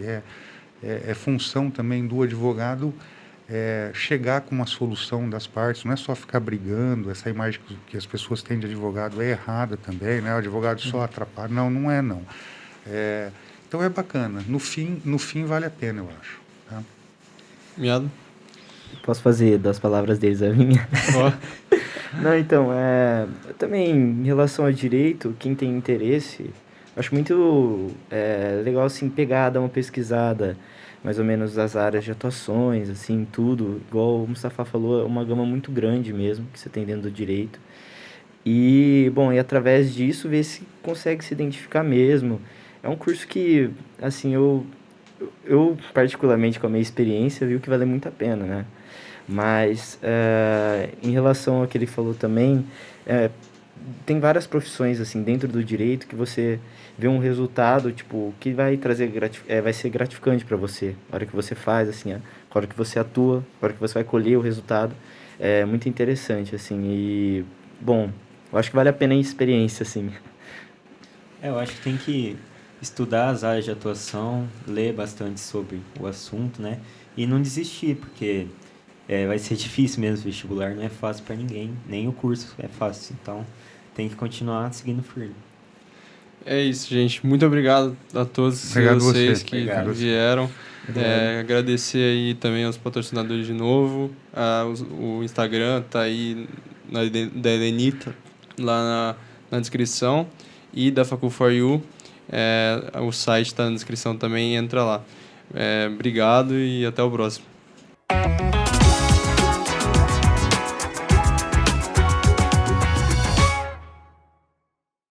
é função também do advogado chegar com uma solução das partes, não é só ficar brigando. Essa imagem que as pessoas têm de advogado é errada também, né? O advogado só atrapalha. Não, não é não. Então é bacana. No fim vale a pena, eu acho. Tá? Miado? Posso fazer das palavras deles a minha? Ó. Não, então, também em relação ao direito, quem tem interesse, acho muito legal, assim, dar uma pesquisada, mais ou menos das áreas de atuações, assim, tudo. Igual o Mustafa falou, é uma gama muito grande mesmo que você tem dentro do direito. E, bom, e através disso ver se consegue se identificar mesmo. É um curso que, assim, eu particularmente com a minha experiência, viu que vale muito a pena, né? Mas, em relação ao que ele falou também, tem várias profissões, assim, dentro do direito que você vê um resultado, tipo, que vai trazer, vai ser gratificante para você. A hora que você faz, assim, a hora que você atua, a hora que você vai colher o resultado. É muito interessante, assim, e, bom, eu acho que vale a pena a experiência, assim. Eu acho que tem que estudar as áreas de atuação, ler bastante sobre o assunto, né? E não desistir, porque vai ser difícil mesmo o vestibular, não é fácil para ninguém, nem o curso é fácil, então tem que continuar seguindo firme. É isso, gente. Muito obrigado a todos vocês que vieram. Agradecer aí também aos patrocinadores de novo. O Instagram tá aí da Helenita, lá na descrição. E da Facu4U. O site está na descrição também, entra lá. Obrigado e até o próximo.